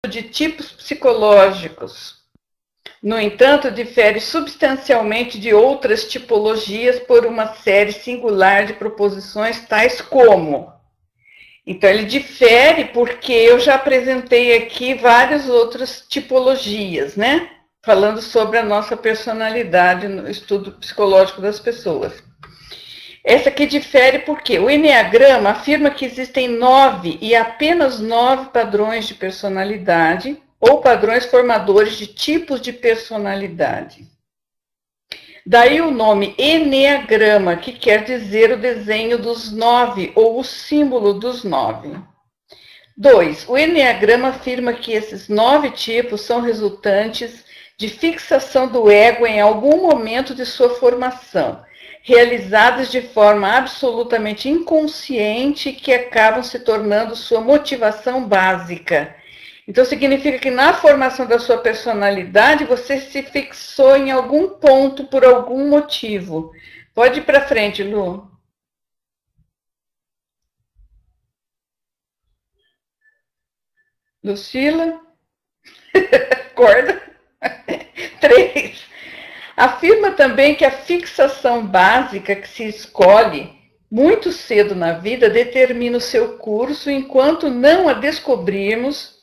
de tipos psicológicos. No entanto, difere substancialmente de outras tipologias por uma série singular de proposições tais como. Então, ele difere porque eu já apresentei aqui várias outras tipologias, né? Falando sobre a nossa personalidade no estudo psicológico das pessoas. Essa aqui difere porque o Eneagrama afirma que existem 9 e apenas 9 padrões de personalidade ou padrões formadores de tipos de personalidade. Daí o nome Eneagrama, que quer dizer o desenho dos 9 ou o símbolo dos 9. 2. O Eneagrama afirma que esses 9 tipos são resultantes de fixação do ego em algum momento de sua formação, realizadas de forma absolutamente inconsciente que acabam se tornando sua motivação básica. Então, significa que na formação da sua personalidade, você se fixou em algum ponto por algum motivo. Pode ir para frente, Lu. Lucila? Acorda. 3. Afirma também que a fixação básica que se escolhe muito cedo na vida determina o seu curso, enquanto não a descobrirmos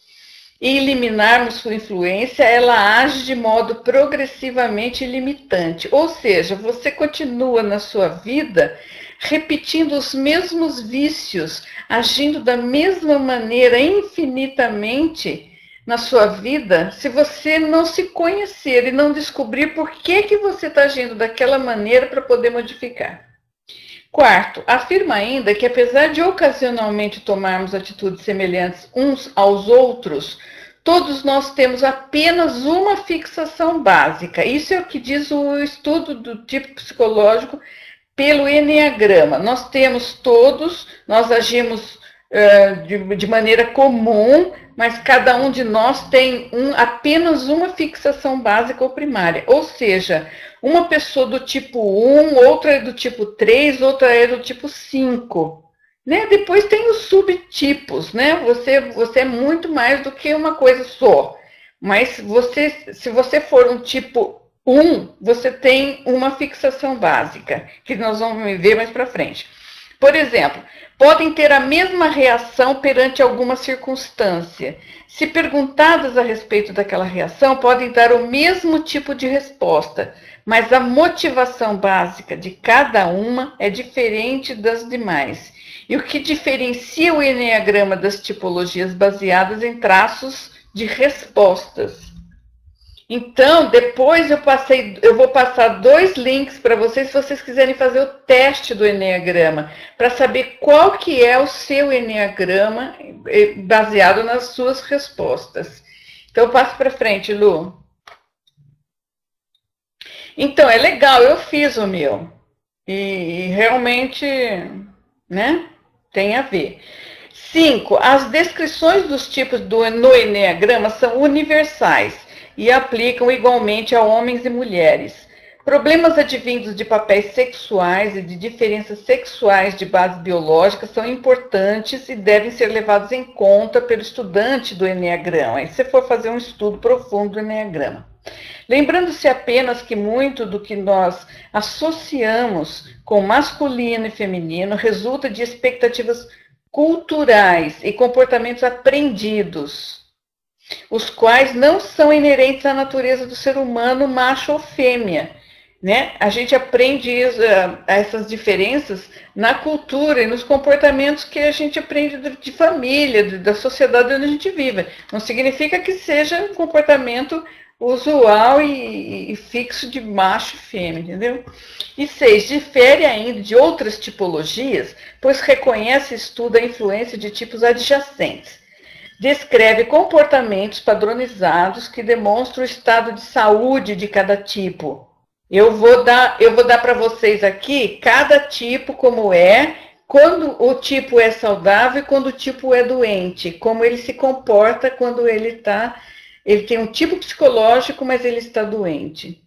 e eliminarmos sua influência, ela age de modo progressivamente limitante. Ou seja, você continua na sua vida repetindo os mesmos vícios, agindo da mesma maneira infinitamente na sua vida, se você não se conhecer e não descobrir por que você está agindo daquela maneira para poder modificar. 4. Afirma ainda que apesar de ocasionalmente tomarmos atitudes semelhantes uns aos outros, todos nós temos apenas uma fixação básica. Isso é o que diz o estudo do tipo psicológico pelo Eneagrama. Nós temos todos, nós agimos de maneira comum, mas cada um de nós tem apenas uma fixação básica ou primária. Ou seja, uma pessoa do tipo 1, outra é do tipo 3, outra é do tipo 5. Né? Depois tem os subtipos, né? Você é muito mais do que uma coisa só. Mas se você for um tipo 1, você tem uma fixação básica, que nós vamos ver mais para frente. Por exemplo, podem ter a mesma reação perante alguma circunstância. Se perguntadas a respeito daquela reação, podem dar o mesmo tipo de resposta, mas a motivação básica de cada uma é diferente das demais. E o que diferencia o Eneagrama das tipologias baseadas em traços de respostas. Então, depois eu vou passar 2 links para vocês, se vocês quiserem fazer o teste do Eneagrama, para saber qual que é o seu Eneagrama baseado nas suas respostas. Então, eu passo para frente, Lu. Então, é legal, eu fiz o meu. E realmente, né, tem a ver. 5. As descrições dos tipos no Eneagrama são universais e aplicam igualmente a homens e mulheres. Problemas advindos de papéis sexuais e de diferenças sexuais de base biológica são importantes e devem ser levados em conta pelo estudante do Eneagrama, se for fazer um estudo profundo do Eneagrama. Lembrando-se apenas que muito do que nós associamos com masculino e feminino resulta de expectativas culturais e comportamentos aprendidos, os quais não são inerentes à natureza do ser humano, macho ou fêmea. Né? A gente aprende essas diferenças na cultura e nos comportamentos que a gente aprende de família, da sociedade onde a gente vive. Não significa que seja um comportamento usual e fixo de macho e fêmea, entendeu? E 6, difere ainda de outras tipologias, pois reconhece e estuda a influência de tipos adjacentes. Descreve comportamentos padronizados que demonstram o estado de saúde de cada tipo. Eu vou dar para vocês aqui cada tipo como é, quando o tipo é saudável e quando o tipo é doente, como ele se comporta quando ele tem um tipo psicológico, mas ele está doente.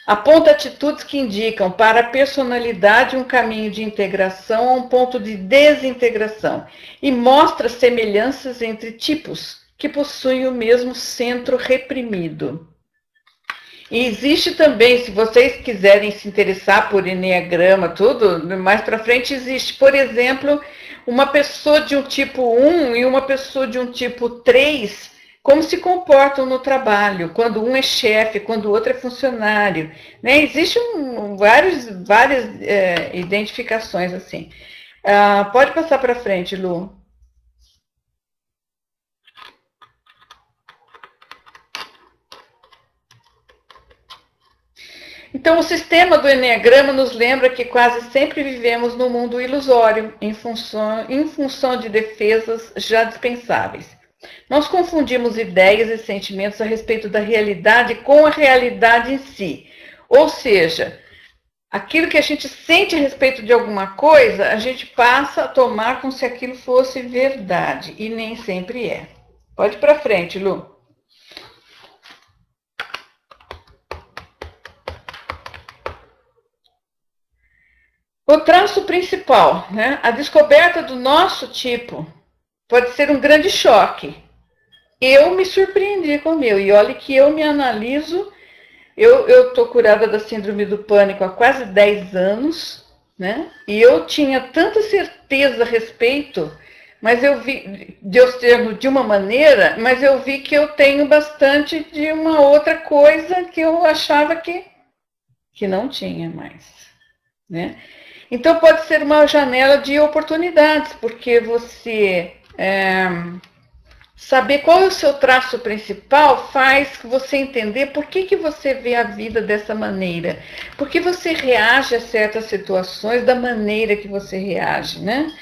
Aponta atitudes que indicam para a personalidade um caminho de integração a um ponto de desintegração e mostra semelhanças entre tipos que possuem o mesmo centro reprimido. E existe também, se vocês quiserem se interessar por eneagrama, tudo, mais para frente existe, por exemplo, uma pessoa de um tipo 1 e uma pessoa de um tipo 3, como se comportam no trabalho, quando um é chefe, quando o outro é funcionário. Né? Existem várias identificações assim. Pode passar para frente, Lu. Então, o sistema do eneagrama nos lembra que quase sempre vivemos num mundo ilusório, em função de defesas já dispensáveis. Nós confundimos ideias e sentimentos a respeito da realidade com a realidade em si. Ou seja, aquilo que a gente sente a respeito de alguma coisa, a gente passa a tomar como se aquilo fosse verdade, e nem sempre é. Pode ir para frente, Lu. O traço principal, né? A descoberta do nosso tipo pode ser um grande choque. Eu me surpreendi com o meu, e olha que eu me analiso, eu estou curada da síndrome do pânico há quase 10 anos, né? E eu tinha tanta certeza a respeito, mas eu vi, Deus termo de uma maneira, mas eu vi que eu tenho bastante de uma outra coisa que eu achava que não tinha mais, né? Então, pode ser uma janela de oportunidades, porque você saber qual é o seu traço principal faz você entender por que você vê a vida dessa maneira, por que você reage a certas situações da maneira que você reage, né?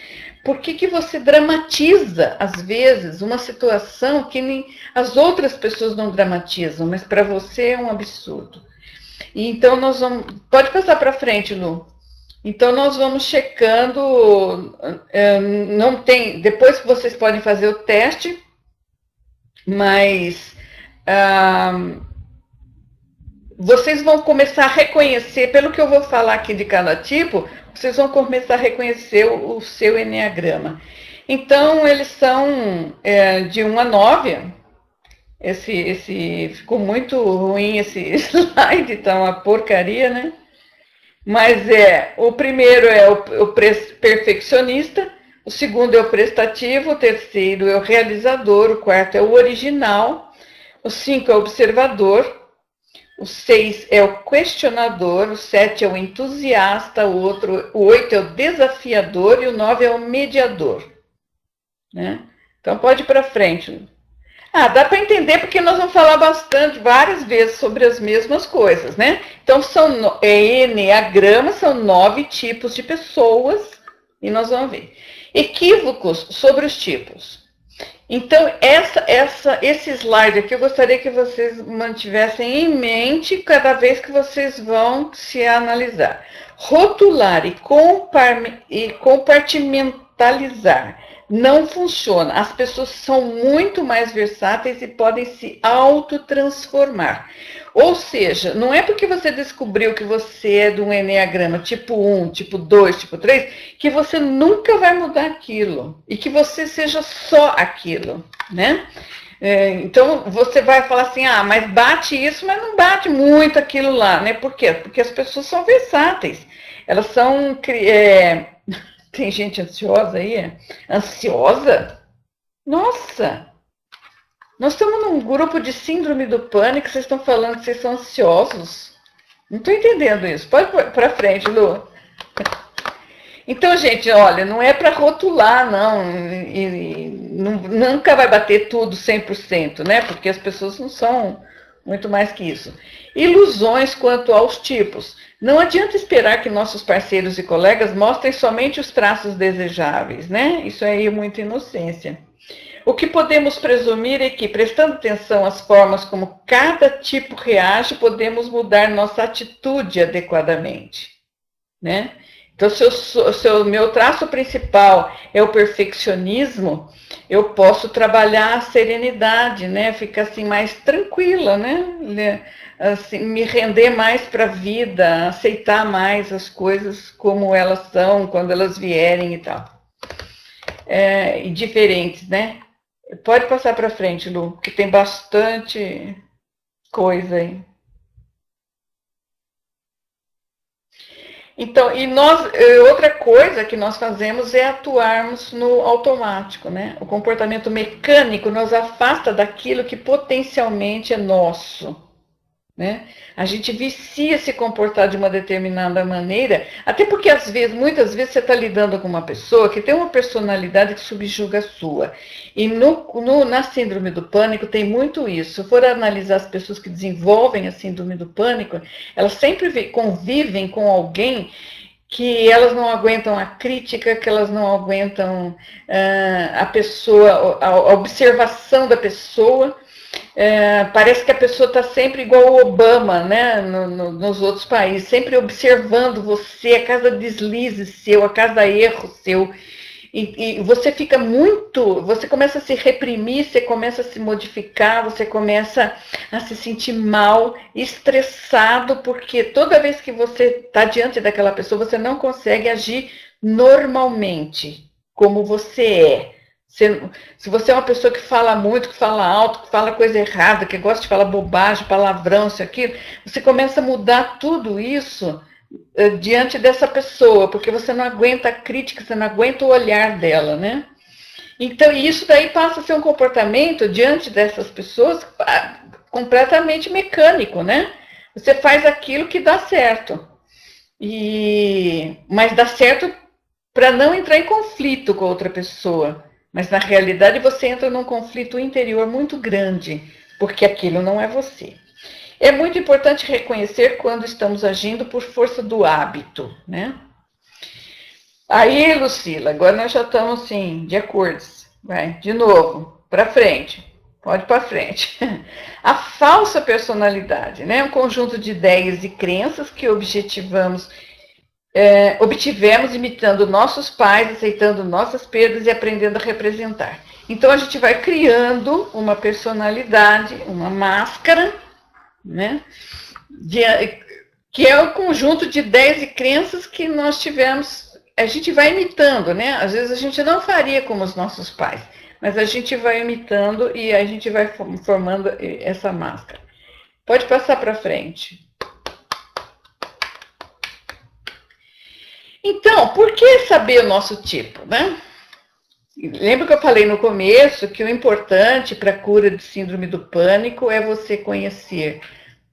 Por que você dramatiza, às vezes, uma situação que nem as outras pessoas não dramatizam, mas para você é um absurdo. E então, nós vamos... Pode passar para frente, Lu. Então, nós vamos checando, não tem, depois que vocês podem fazer o teste, mas vocês vão começar a reconhecer, pelo que eu vou falar aqui de cada tipo, vocês vão começar a reconhecer o seu eneagrama. Então, eles são de 1 a 9, ficou muito ruim esse slide, tá uma porcaria, né? Mas o primeiro é o perfeccionista, o segundo é o prestativo, o terceiro é o realizador, o quarto é o original, o 5 é o observador, o 6 é o questionador, o 7 é o entusiasta, o 8 é o desafiador e o 9 é o mediador. Né? Então, pode ir para frente. Dá para entender porque nós vamos falar várias vezes sobre as mesmas coisas, né? Então, eneagrama, são 9 tipos de pessoas, e nós vamos ver. Equívocos sobre os tipos. Então, esse slide aqui, eu gostaria que vocês mantivessem em mente cada vez que vocês vão se analisar. Rotular e compartimentalizar não funciona. As pessoas são muito mais versáteis e podem se autotransformar. Ou seja, não é porque você descobriu que você é de um eneagrama tipo 1, tipo 2, tipo 3, que você nunca vai mudar aquilo. E que você seja só aquilo, né? Então, você vai falar assim, mas bate isso, mas não bate muito aquilo lá, né? Por quê? Porque as pessoas são versáteis. Elas são... Tem gente ansiosa aí? Ansiosa? Nossa! Nós estamos num grupo de síndrome do pânico, vocês estão falando que vocês são ansiosos. Não estou entendendo isso. Pode para frente, Lu. Então, gente, olha, não é para rotular, não. Nunca vai bater tudo 100%, né? Porque as pessoas não são muito mais que isso. Ilusões quanto aos tipos. Não adianta esperar que nossos parceiros e colegas mostrem somente os traços desejáveis, né? Isso aí é muita inocência. O que podemos presumir é que, prestando atenção às formas como cada tipo reage, podemos mudar nossa atitude adequadamente, né? Então, se o meu traço principal é o perfeccionismo, eu posso trabalhar a serenidade, né? Ficar assim mais tranquila, né? Assim, me render mais para a vida, aceitar mais as coisas como elas são, quando elas vierem e tal. E diferentes, né? Pode passar para frente, Lu, que tem bastante coisa aí. Então, outra coisa que nós fazemos é atuarmos no automático, né? O comportamento mecânico nos afasta daquilo que potencialmente é nosso. Né? A gente vicia se comportar de uma determinada maneira, até porque muitas vezes você está lidando com uma pessoa que tem uma personalidade que subjuga a sua. E na síndrome do pânico tem muito isso. Se for analisar as pessoas que desenvolvem a síndrome do pânico, elas sempre convivem com alguém que elas não aguentam a crítica, que elas não aguentam a pessoa, a observação da pessoa. Parece que a pessoa está sempre igual o Obama, né, nos outros países, sempre observando você, a cada deslize seu, a cada erro seu, e você fica você começa a se reprimir, você começa a se modificar, você começa a se sentir mal, estressado, porque toda vez que você está diante daquela pessoa, você não consegue agir normalmente, como você é. Se você é uma pessoa que fala muito, que fala alto, que fala coisa errada, que gosta de falar bobagem, palavrão, isso, aquilo, você começa a mudar tudo isso diante dessa pessoa, porque você não aguenta a crítica, você não aguenta o olhar dela, né? Então, isso daí passa a ser um comportamento diante dessas pessoas completamente mecânico, né? Você faz aquilo que dá certo. Mas dá certo para não entrar em conflito com a outra pessoa. Mas, na realidade, você entra num conflito interior muito grande, porque aquilo não é você. É muito importante reconhecer quando estamos agindo por força do hábito, né? Aí, Lucila, agora nós já estamos, assim, de acordo. Vai, de novo, para frente. Pode para frente. A falsa personalidade, né? Um conjunto de ideias e crenças que obtivemos imitando nossos pais, aceitando nossas perdas e aprendendo a representar. Então, a gente vai criando uma personalidade, uma máscara, né? Que é o conjunto de ideias e crenças que nós tivemos, a gente vai imitando, né? Às vezes a gente não faria como os nossos pais, mas a gente vai imitando e a gente vai formando essa máscara. Pode passar para frente. Então, por que saber o nosso tipo, né? Lembra que eu falei no começo que o importante para a cura de síndrome do pânico é você conhecer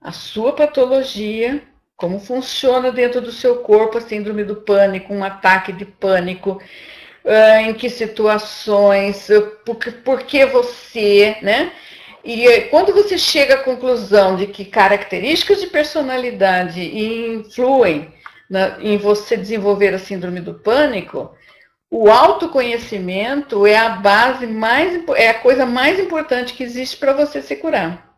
a sua patologia, como funciona dentro do seu corpo a síndrome do pânico, um ataque de pânico, em que situações, por que você, né? E quando você chega à conclusão de que características de personalidade influem em você desenvolver a síndrome do pânico, o autoconhecimento é a coisa mais importante que existe para você se curar.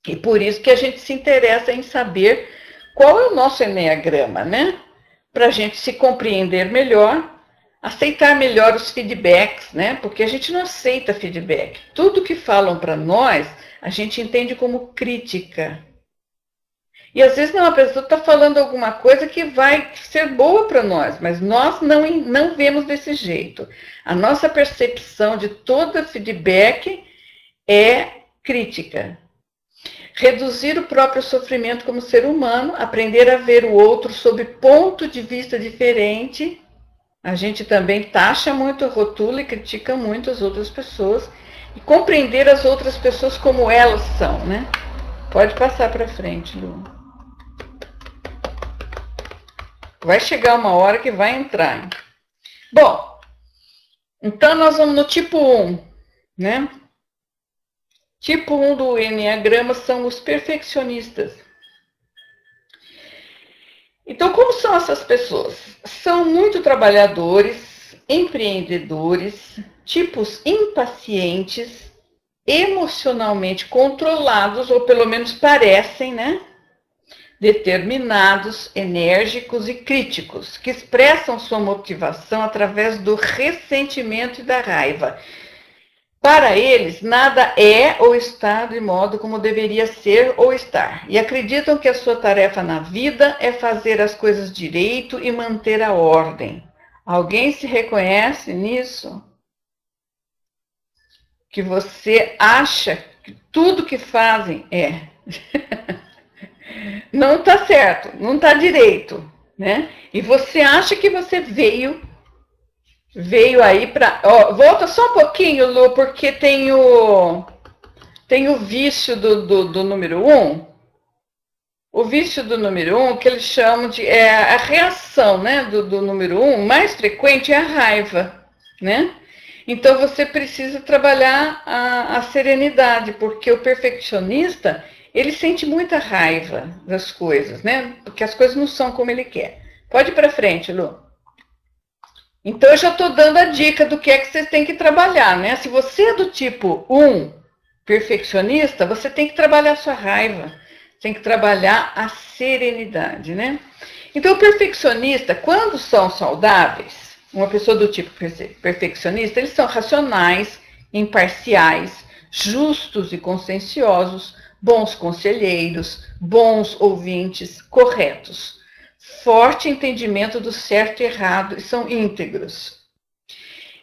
E por isso que a gente se interessa em saber qual é o nosso eneagrama, né? Para a gente se compreender melhor, aceitar melhor os feedbacks, né? Porque a gente não aceita feedback. Tudo que falam para nós, a gente entende como crítica. E às vezes uma pessoa está falando alguma coisa que vai ser boa para nós, mas nós não vemos desse jeito. A nossa percepção de todo feedback é crítica. Reduzir o próprio sofrimento como ser humano, aprender a ver o outro sob ponto de vista diferente. A gente também taxa muito, rotula e critica muito as outras pessoas. E compreender as outras pessoas como elas são, né? Pode passar para frente, Lu. Vai chegar uma hora que vai entrar. Bom, então nós vamos no tipo 1, né? Tipo 1 do eneagrama são os perfeccionistas. Então, como são essas pessoas? São muito trabalhadores, empreendedores, tipos impacientes, emocionalmente controlados, ou pelo menos parecem, né? Determinados, enérgicos e críticos, que expressam sua motivação através do ressentimento e da raiva. Para eles, nada é ou está de modo como deveria ser ou estar. E acreditam que a sua tarefa na vida é fazer as coisas direito e manter a ordem. Alguém se reconhece nisso? que você acha que tudo que fazem é. Não está certo, não está direito, né? E você acha que você veio aí para... Volta só um pouquinho, Lu, porque tem o vício do número 1. O vício do número 1, que eles chamam de... a reação, né, do número 1, mais frequente é a raiva, né? Então, você precisa trabalhar a serenidade, porque o perfeccionista, ele sente muita raiva das coisas, né? Porque as coisas não são como ele quer. Pode ir para frente, Lu. Então, eu já estou dando a dica do que é que vocês têm que trabalhar, né? Se você é do tipo 1, perfeccionista, você tem que trabalhar a sua raiva, tem que trabalhar a serenidade, né? Então, o perfeccionista, quando são saudáveis, uma pessoa do tipo perfeccionista, eles são racionais, imparciais, justos e conscienciosos, bons conselheiros, bons ouvintes, corretos, forte entendimento do certo e errado e são íntegros.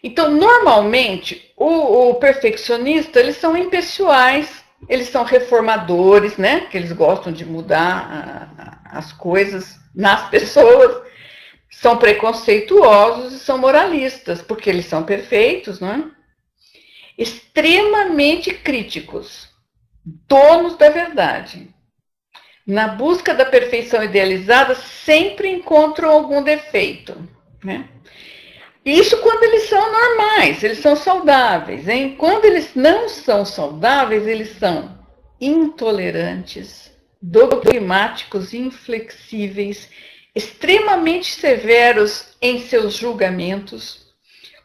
Então, normalmente, o perfeccionista, eles são impessoais, eles são reformadores, né? Que eles gostam de mudar as coisas nas pessoas, são preconceituosos e são moralistas, porque eles são perfeitos, não é? Extremamente críticos, donos da verdade. Na busca da perfeição idealizada, sempre encontram algum defeito, né? Isso quando eles são normais, eles são saudáveis, hein? Quando eles não são saudáveis, eles são intolerantes, dogmáticos, inflexíveis, extremamente severos em seus julgamentos,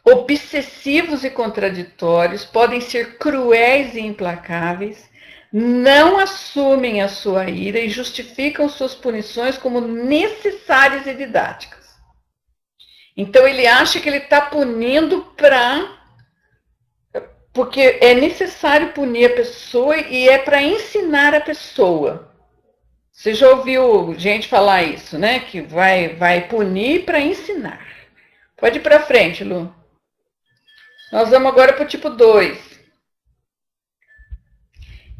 obsessivos e contraditórios, podem ser cruéis e implacáveis, não assumem a sua ira e justificam suas punições como necessárias e didáticas. Então, ele acha que ele está punindo porque é necessário punir a pessoa e é para ensinar a pessoa. Você já ouviu gente falar isso, né? Que vai punir para ensinar. Pode ir para frente, Lu. Nós vamos agora para o tipo 2.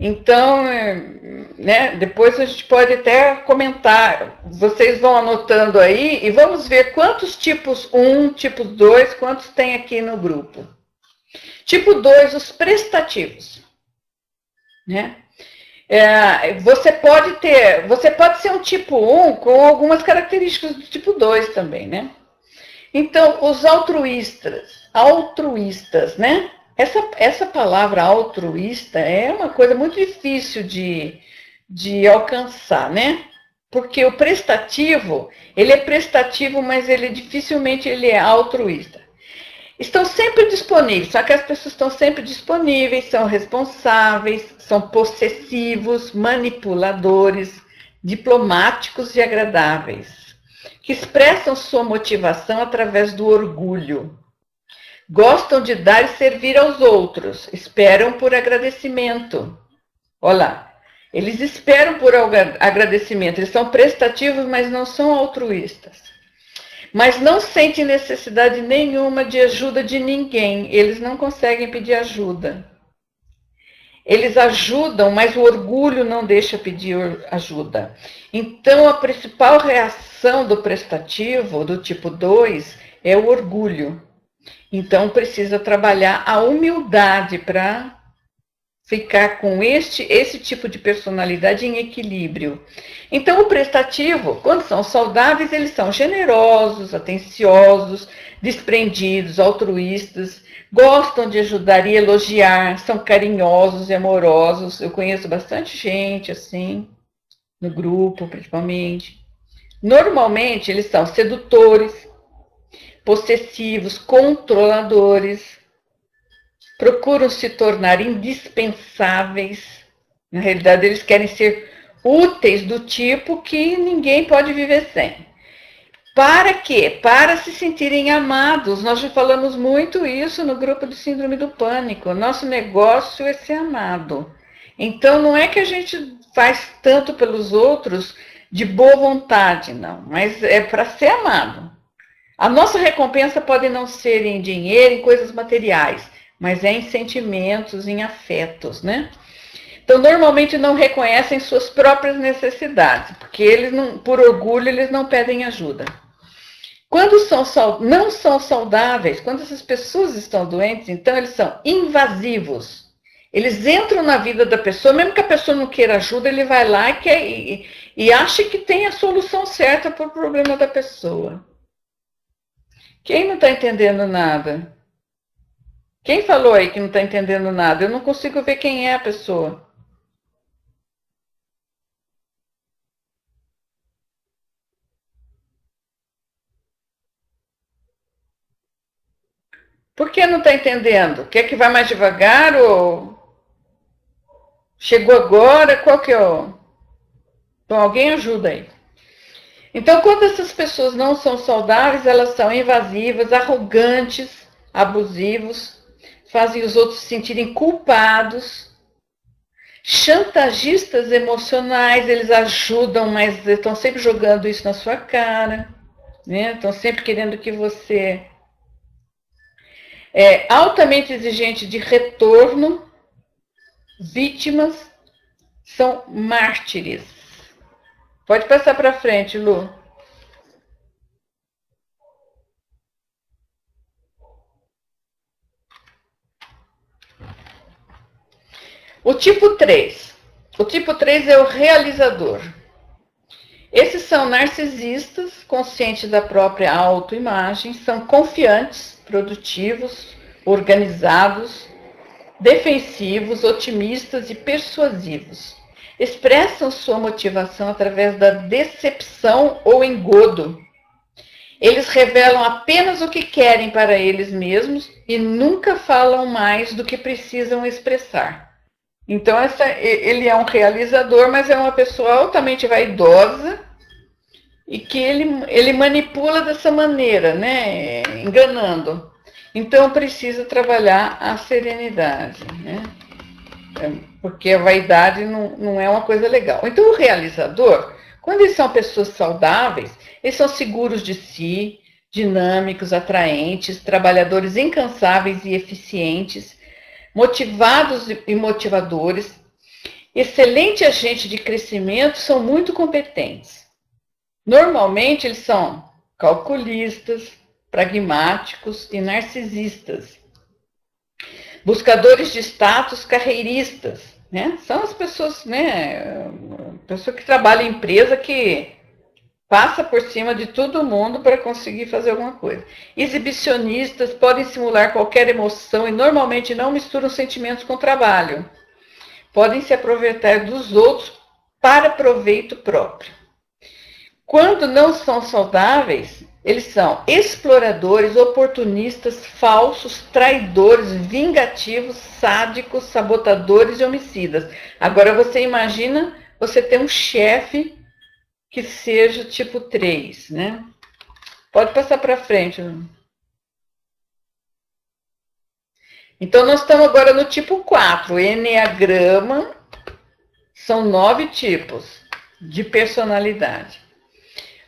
Então, né, depois a gente pode até comentar, vocês vão anotando aí e vamos ver quantos tipos 1, tipo 2, quantos tem aqui no grupo. Tipo 2, os prestativos, né? Você pode ser um tipo 1 com algumas características do tipo 2 também, né? Então, os altruístas, né? Essa palavra altruísta é uma coisa muito difícil de alcançar, né? Porque o prestativo, ele é prestativo, mas dificilmente ele é altruísta. Estão sempre disponíveis, só que as pessoas estão sempre disponíveis, são responsáveis, são possessivos, manipuladores, diplomáticos e agradáveis, que expressam sua motivação através do orgulho. Gostam de dar e servir aos outros, esperam por agradecimento. Olha lá, eles esperam por agradecimento, eles são prestativos, mas não são altruístas. Mas não sentem necessidade nenhuma de ajuda de ninguém, eles não conseguem pedir ajuda. Eles ajudam, mas o orgulho não deixa pedir ajuda. Então, a principal reação do prestativo, do tipo 2, é o orgulho. Então, precisa trabalhar a humildade para ficar com esse tipo de personalidade em equilíbrio. Então, o prestativo, quando são saudáveis, eles são generosos, atenciosos, desprendidos, altruístas, gostam de ajudar e elogiar, são carinhosos e amorosos. Eu conheço bastante gente assim, no grupo, principalmente. Normalmente, eles são sedutores, possessivos, controladores, procuram se tornar indispensáveis. Na realidade, eles querem ser úteis do tipo que ninguém pode viver sem. Para quê? Para se sentirem amados. Nós já falamos muito isso no grupo de Síndrome do Pânico. Nosso negócio é ser amado. Então, não é que a gente faz tanto pelos outros de boa vontade, não. Mas é para ser amado. A nossa recompensa pode não ser em dinheiro, em coisas materiais, mas é em sentimentos, em afetos, né? Então, normalmente não reconhecem suas próprias necessidades, porque eles não, por orgulho, eles não pedem ajuda. Quando não são saudáveis, quando essas pessoas estão doentes, então eles são invasivos. Eles entram na vida da pessoa, mesmo que a pessoa não queira ajuda, ele vai lá e acha que tem a solução certa para o problema da pessoa. Quem não está entendendo nada? Quem falou aí que não está entendendo nada? Eu não consigo ver quem é a pessoa. Por que não está entendendo? Quer que vá mais devagar ou chegou agora? Qual que é o... Então, alguém ajuda aí. Então, quando essas pessoas não são saudáveis, elas são invasivas, arrogantes, abusivos, fazem os outros se sentirem culpados, chantagistas emocionais, eles ajudam, mas estão sempre jogando isso na sua cara, né? Estão sempre querendo que você... altamente exigente de retorno, vítimas, são mártires. Pode passar para frente, Lu. O tipo 3. O tipo 3 é o realizador. Esses são narcisistas, conscientes da própria autoimagem, são confiantes, produtivos, organizados, defensivos, otimistas e persuasivos. Expressam sua motivação através da decepção ou engodo. Eles revelam apenas o que querem para eles mesmos e nunca falam mais do que precisam expressar. Então, ele é um realizador, mas é uma pessoa altamente vaidosa e que ele manipula dessa maneira, né? Enganando. Então, precisa trabalhar a serenidade, né? Porque a vaidade não é uma coisa legal. Então, o realizador, quando eles são pessoas saudáveis, eles são seguros de si, dinâmicos, atraentes, trabalhadores incansáveis e eficientes, motivados e motivadores, excelente agente de crescimento, são muito competentes. Normalmente, eles são calculistas, pragmáticos e narcisistas. Buscadores de status, carreiristas, né? São as pessoas, né? Pessoa que trabalha em empresa que passa por cima de todo mundo para conseguir fazer alguma coisa. Exibicionistas podem simular qualquer emoção e normalmente não misturam sentimentos com trabalho. Podem se aproveitar dos outros para proveito próprio. Quando não são saudáveis, eles são exploradores, oportunistas, falsos, traidores, vingativos, sádicos, sabotadores e homicidas. Agora você imagina você ter um chefe que seja tipo 3, né? Pode passar para frente. Então, nós estamos agora no tipo 4, o Enneagrama. São 9 tipos de personalidade.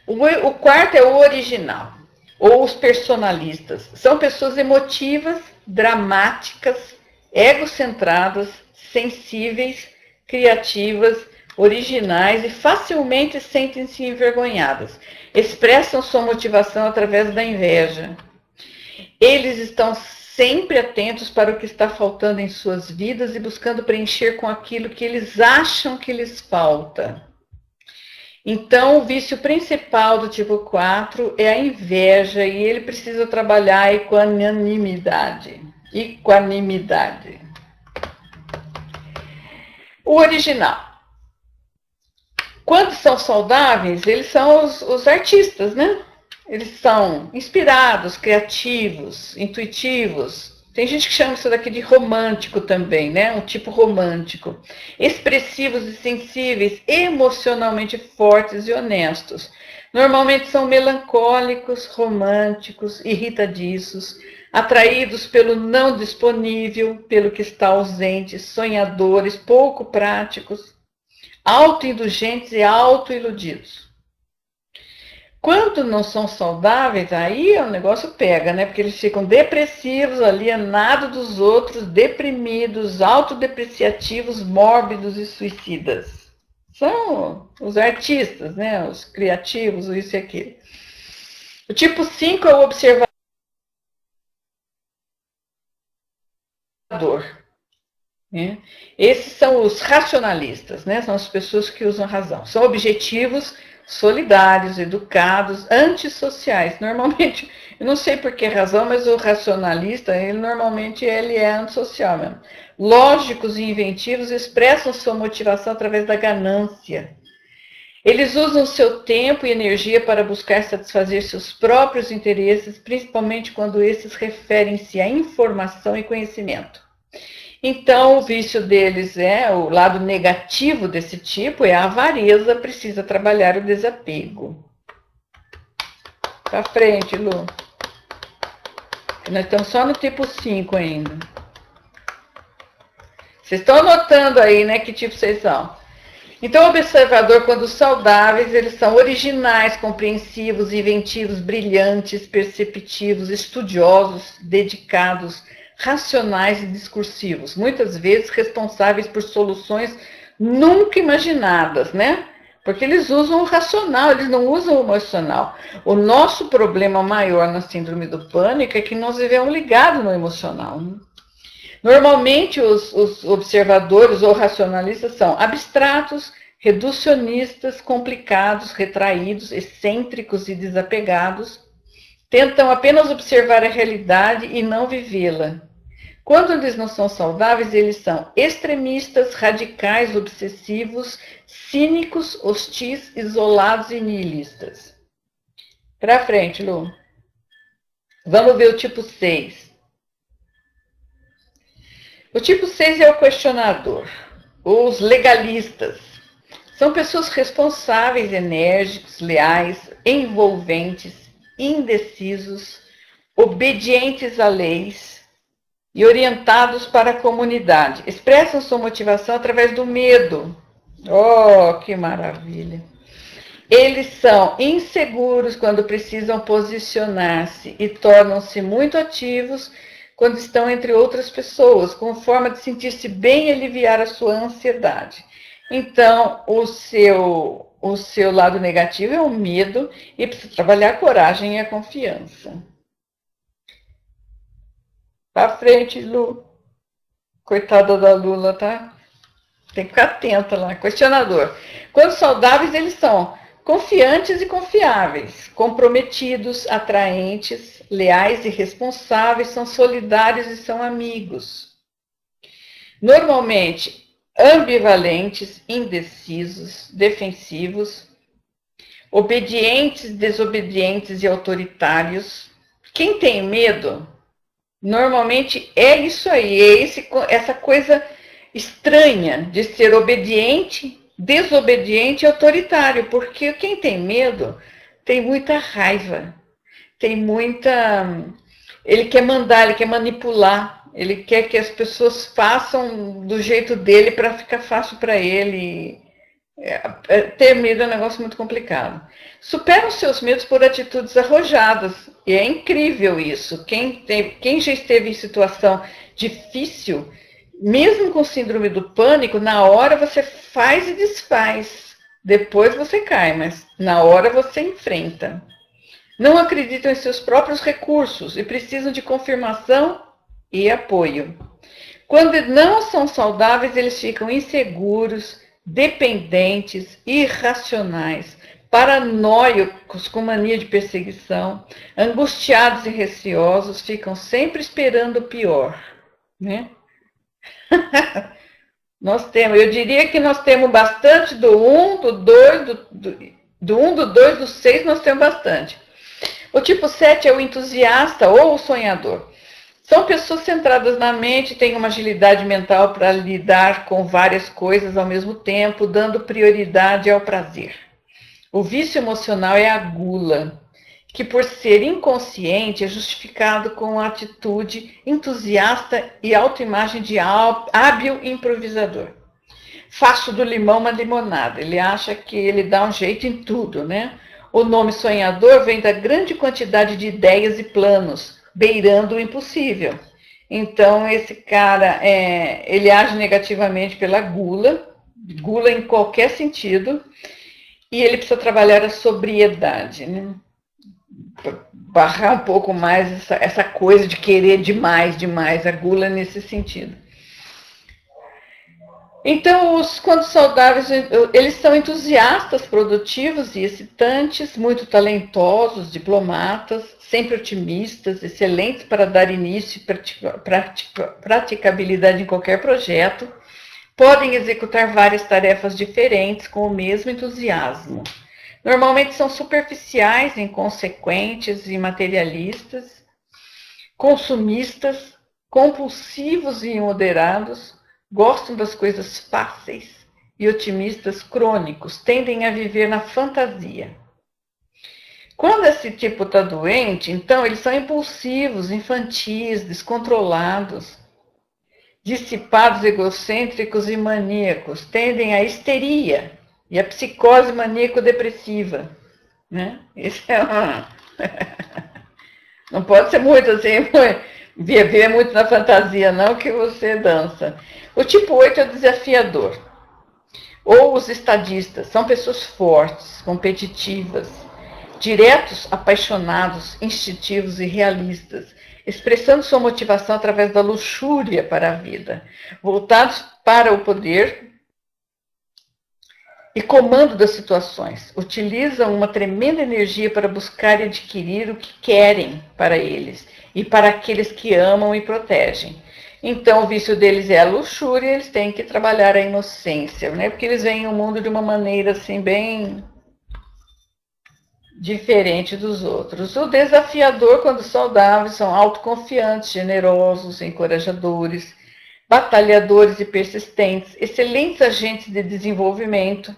O quarto é o original, ou os personalistas. São pessoas emotivas, dramáticas, egocentradas, sensíveis, criativas, originais e facilmente sentem-se envergonhadas. Expressam sua motivação através da inveja. Eles estão sempre atentos para o que está faltando em suas vidas e buscando preencher com aquilo que eles acham que lhes falta. Então, o vício principal do tipo 4 é a inveja e ele precisa trabalhar a equanimidade. Equanimidade. O original. Quando são saudáveis, eles são os artistas, né? Eles são inspirados, criativos, intuitivos. Tem gente que chama isso daqui de romântico também, né? Um tipo romântico. Expressivos e sensíveis, emocionalmente fortes e honestos. Normalmente são melancólicos, românticos, irritadiços, atraídos pelo não disponível, pelo que está ausente, sonhadores, pouco práticos, autoindulgentes e autoiludidos. Quando não são saudáveis, aí o negócio pega, né? Porque eles ficam depressivos, alienados dos outros, deprimidos, autodepreciativos, mórbidos e suicidas. São os artistas, né? Os criativos, isso e aquilo. O tipo 5 é o observador. Né? Esses são os racionalistas, né? São as pessoas que usam a razão. São objetivos, solidários, educados, antissociais. Normalmente, eu não sei por que razão, mas o racionalista, normalmente é antissocial mesmo. Lógicos e inventivos expressam sua motivação através da ganância. Eles usam seu tempo e energia para buscar satisfazer seus próprios interesses, principalmente quando esses referem-se à informação e conhecimento. Então, o vício deles o lado negativo desse tipo é a avareza, precisa trabalhar o desapego. Para frente, Lu. Nós estamos só no tipo 5 ainda. Vocês estão anotando aí, né, que tipo vocês são. Então, o observador, quando saudáveis, eles são originais, compreensivos, inventivos, brilhantes, perceptivos, estudiosos, dedicados, racionais e discursivos, muitas vezes responsáveis por soluções nunca imaginadas, né? Porque eles usam o racional, eles não usam o emocional. O nosso problema maior na síndrome do pânico é que nós vivemos ligados no emocional. Né? Normalmente, os observadores ou racionalistas são abstratos, reducionistas, complicados, retraídos, excêntricos e desapegados, tentam apenas observar a realidade e não vivê-la. Quando eles não são saudáveis, eles são extremistas, radicais, obsessivos, cínicos, hostis, isolados e nihilistas. Para frente, Lu. Vamos ver o tipo 6. O tipo 6 é o questionador. Os legalistas. São pessoas responsáveis, enérgicos, leais, envolventes, indecisos, obedientes a leis e orientados para a comunidade. Expressam sua motivação através do medo. Oh, que maravilha! Eles são inseguros quando precisam posicionar-se e tornam-se muito ativos quando estão entre outras pessoas, com forma de sentir-se bem e aliviar a sua ansiedade. Então, o seu lado negativo é o medo e precisa trabalhar a coragem e a confiança. Pra frente, Lu. Coitada da Lula, tá? Tem que ficar atenta lá. Questionador. Quando saudáveis, eles são confiantes e confiáveis, comprometidos, atraentes, leais e responsáveis, são solidários e são amigos. Normalmente, ambivalentes, indecisos, defensivos, obedientes, desobedientes e autoritários. Quem tem medo, normalmente é isso aí, essa coisa estranha de ser obediente, desobediente e autoritário, porque quem tem medo tem muita raiva, ele quer mandar, ele quer manipular, ele quer que as pessoas façam do jeito dele para ficar fácil para ele. Ter medo é um negócio muito complicado. Supera os seus medos por atitudes arrojadas, e é incrível isso. Quem já esteve em situação difícil, mesmo com síndrome do pânico, na hora você faz e desfaz. Depois você cai, mas na hora você enfrenta. Não acreditam em seus próprios recursos e precisam de confirmação e apoio. Quando não são saudáveis, eles ficam inseguros, dependentes, irracionais, paranoicos com mania de perseguição, angustiados e receosos, ficam sempre esperando o pior, né? Eu diria que nós temos bastante do 1, do 2, do 1, do 2, do 6, nós temos bastante. O tipo 7 é o entusiasta ou o sonhador. São pessoas centradas na mente, têm uma agilidade mental para lidar com várias coisas ao mesmo tempo, dando prioridade ao prazer. O vício emocional é a gula, que por ser inconsciente é justificado com a atitude entusiasta e autoimagem de hábil improvisador. Faço do limão uma limonada. Ele acha que ele dá um jeito em tudo, né? O nome sonhador vem da grande quantidade de ideias e planos, beirando o impossível. Então, esse cara, ele age negativamente pela gula em qualquer sentido, e ele precisa trabalhar a sobriedade, né? Barrar um pouco mais essa coisa de querer demais, a gula nesse sentido. Então, quando saudáveis, eles são entusiastas, produtivos e excitantes, muito talentosos, diplomatas, sempre otimistas, excelentes para dar início e praticabilidade em qualquer projeto, podem executar várias tarefas diferentes com o mesmo entusiasmo. Normalmente são superficiais, inconsequentes e materialistas, consumistas, compulsivos e imoderados, gostam das coisas fáceis e otimistas crônicos, tendem a viver na fantasia. Quando esse tipo está doente, então eles são impulsivos, infantis, descontrolados, dissipados, egocêntricos e maníacos, tendem à histeria e à psicose maníaco-depressiva. Né? Isso é uma... Não pode ser muito assim, viver muito na fantasia, não, que você dança. O tipo 8 é o desafiador. Ou os estadistas, são pessoas fortes, competitivas, diretos, apaixonados, instintivos e realistas, expressando sua motivação através da luxúria para a vida, voltados para o poder e comando das situações. Utilizam uma tremenda energia para buscar e adquirir o que querem para eles e para aqueles que amam e protegem. Então, o vício deles é a luxúria, eles têm que trabalhar a inocência, né? Porque eles veem o mundo de uma maneira assim bem diferente dos outros. O desafiador, quando saudáveis, são autoconfiantes, generosos, encorajadores, batalhadores e persistentes, excelentes agentes de desenvolvimento,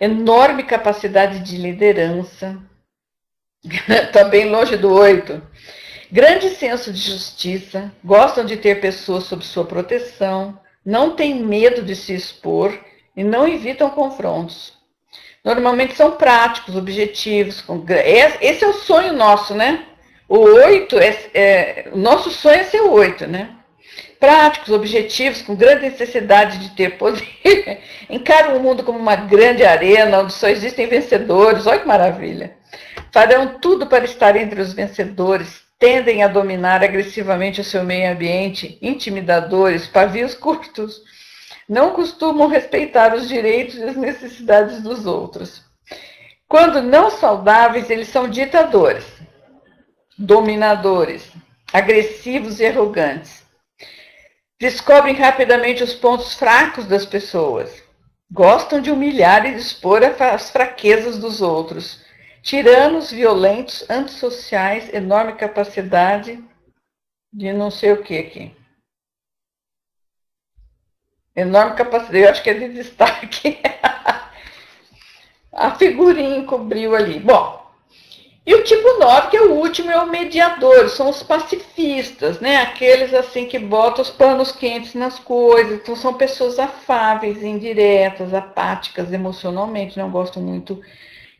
enorme capacidade de liderança, está bem longe do 8. Grande senso de justiça, gostam de ter pessoas sob sua proteção, não têm medo de se expor e não evitam confrontos. Normalmente são práticos, objetivos. Esse é o sonho nosso, né? O 8, o nosso sonho é ser o 8, né? Práticos, objetivos, com grande necessidade de ter poder. Encaram o mundo como uma grande arena, onde só existem vencedores. Olha que maravilha. Farão tudo para estar entre os vencedores. Tendem a dominar agressivamente o seu meio ambiente, intimidadores, pavios curtos. Não costumam respeitar os direitos e as necessidades dos outros. Quando não saudáveis, eles são ditadores, dominadores, agressivos e arrogantes. Descobrem rapidamente os pontos fracos das pessoas. Gostam de humilhar e expor as fraquezas dos outros. Tiranos, violentos, antissociais, enorme capacidade de não sei o que aqui. Enorme capacidade, eu acho que é de destaque. A figurinha encobriu ali. Bom, e o tipo 9, que é o último, é o mediador, são os pacifistas, né? Aqueles assim que botam os panos quentes nas coisas. Então são pessoas afáveis, indiretas, apáticas emocionalmente, não gostam muito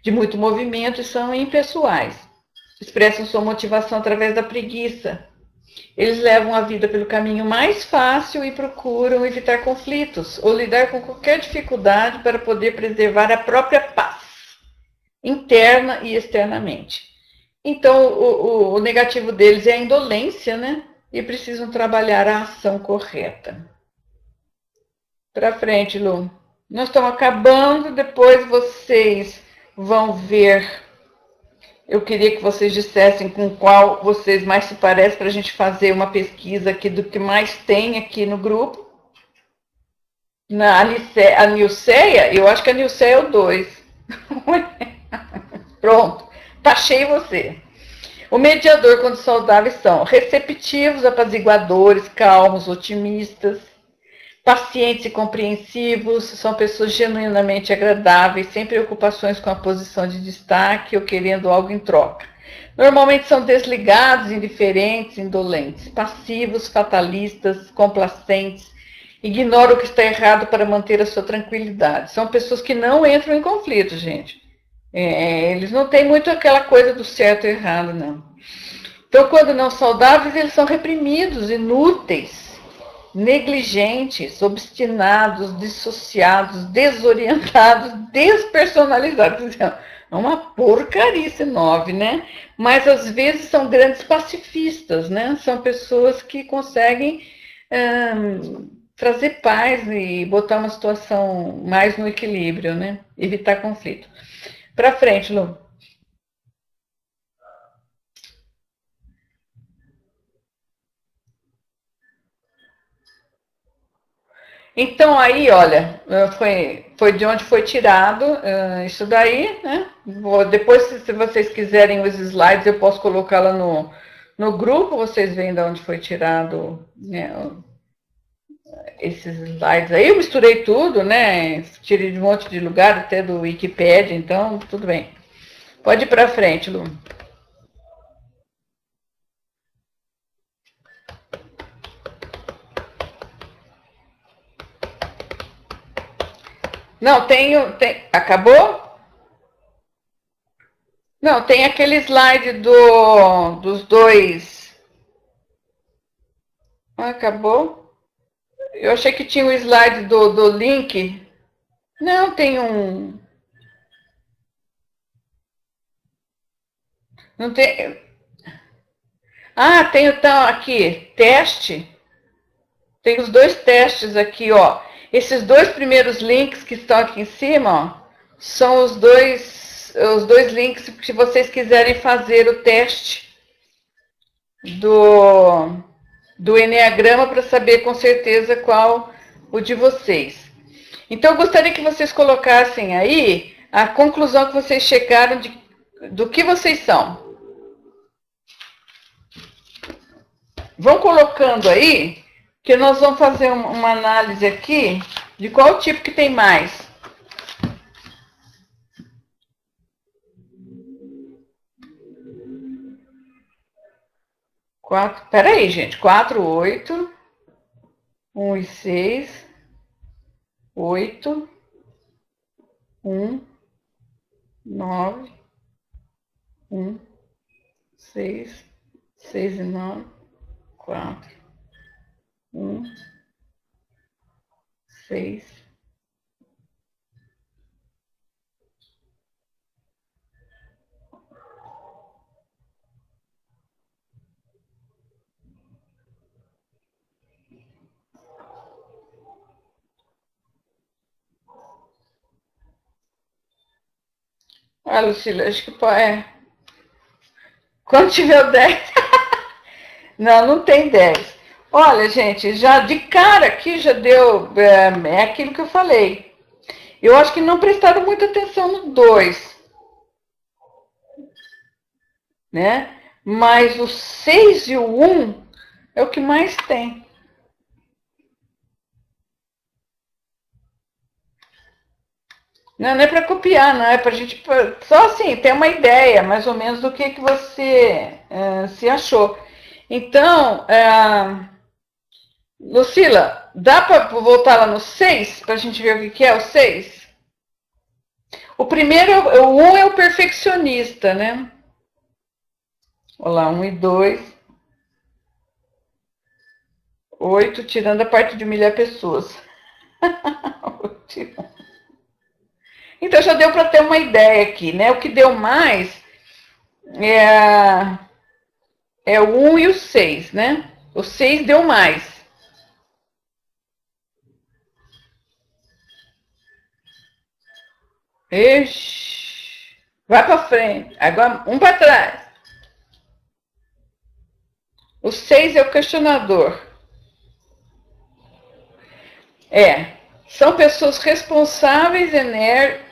de muito movimento e são impessoais. Expressam sua motivação através da preguiça. Eles levam a vida pelo caminho mais fácil e procuram evitar conflitos ou lidar com qualquer dificuldade para poder preservar a própria paz, interna e externamente. Então, o negativo deles é a indolência, né? E precisam trabalhar a ação correta. Para frente, Lu. Nós estamos acabando, depois vocês vão ver. Eu queria que vocês dissessem com qual vocês mais se parecem para a gente fazer uma pesquisa aqui do que mais tem aqui no grupo. A Nilceia, eu acho que a Nilceia é o 2. Pronto, taxei você. O mediador, quando saudáveis, são receptivos, apaziguadores, calmos, otimistas, pacientes e compreensivos, são pessoas genuinamente agradáveis, sem preocupações com a posição de destaque ou querendo algo em troca. Normalmente são desligados, indiferentes, indolentes, passivos, fatalistas, complacentes, ignoram o que está errado para manter a sua tranquilidade. São pessoas que não entram em conflito, gente. Eles não têm muito aquela coisa do certo e errado, não. Então, quando não saudáveis, eles são reprimidos, inúteis, negligentes, obstinados, dissociados, desorientados, despersonalizados. É uma porcaria esse 9, né? Mas às vezes são grandes pacifistas, né? São pessoas que conseguem trazer paz e botar uma situação mais no equilíbrio, né? Evitar conflito. Para frente, Lu. Então, aí, olha, foi de onde foi tirado isso daí, né? Depois, se vocês quiserem os slides, eu posso colocar lá no grupo, vocês veem de onde foi tirado, né, esses slides aí. Eu misturei tudo, né? Tirei de um monte de lugar, até do Wikipedia, então, tudo bem. Pode ir para frente, Lu. Não, acabou? Não, tem aquele slide dos dois. Acabou? Eu achei que tinha o slide do link. Não, tem um. Não tem. Ah, tem então aqui, teste. Tem os dois testes aqui, ó. Esses dois primeiros links que estão aqui em cima, ó, são os dois links que vocês quiserem fazer o teste do Eneagrama para saber com certeza qual o de vocês. Então, eu gostaria que vocês colocassem aí a conclusão que vocês chegaram do que vocês são. Vão colocando aí, que nós vamos fazer uma análise aqui de qual tipo que tem mais. Peraí, gente. 4, 8, 1 e 6, 8, 1, 9, 1, 6, 6 e 9, 4, 1, 6. Ah, Lucila, acho que é. Quando tiver o 10. Não, não tem 10. Olha, gente, já de cara aqui já deu. É aquilo que eu falei. Eu acho que não prestaram muita atenção no 2. Né? Mas o 6 e o 1 é o que mais tem. Não, não é para copiar, não. É para a gente só assim ter uma ideia, mais ou menos, do que você se achou. Então, Lucila, dá para voltar lá no 6, para a gente ver o que é o 6? O primeiro, o 1 é o perfeccionista, né? Olha lá, 1 e 2. 8, tirando a parte de humilhar pessoas. Então, já deu para ter uma ideia aqui, né? O que deu mais é o 1 e o 6, né? O 6 deu mais. Ixi. Vai para frente. Agora, um para trás. O 6 é o questionador. São pessoas responsáveis, enérgicas.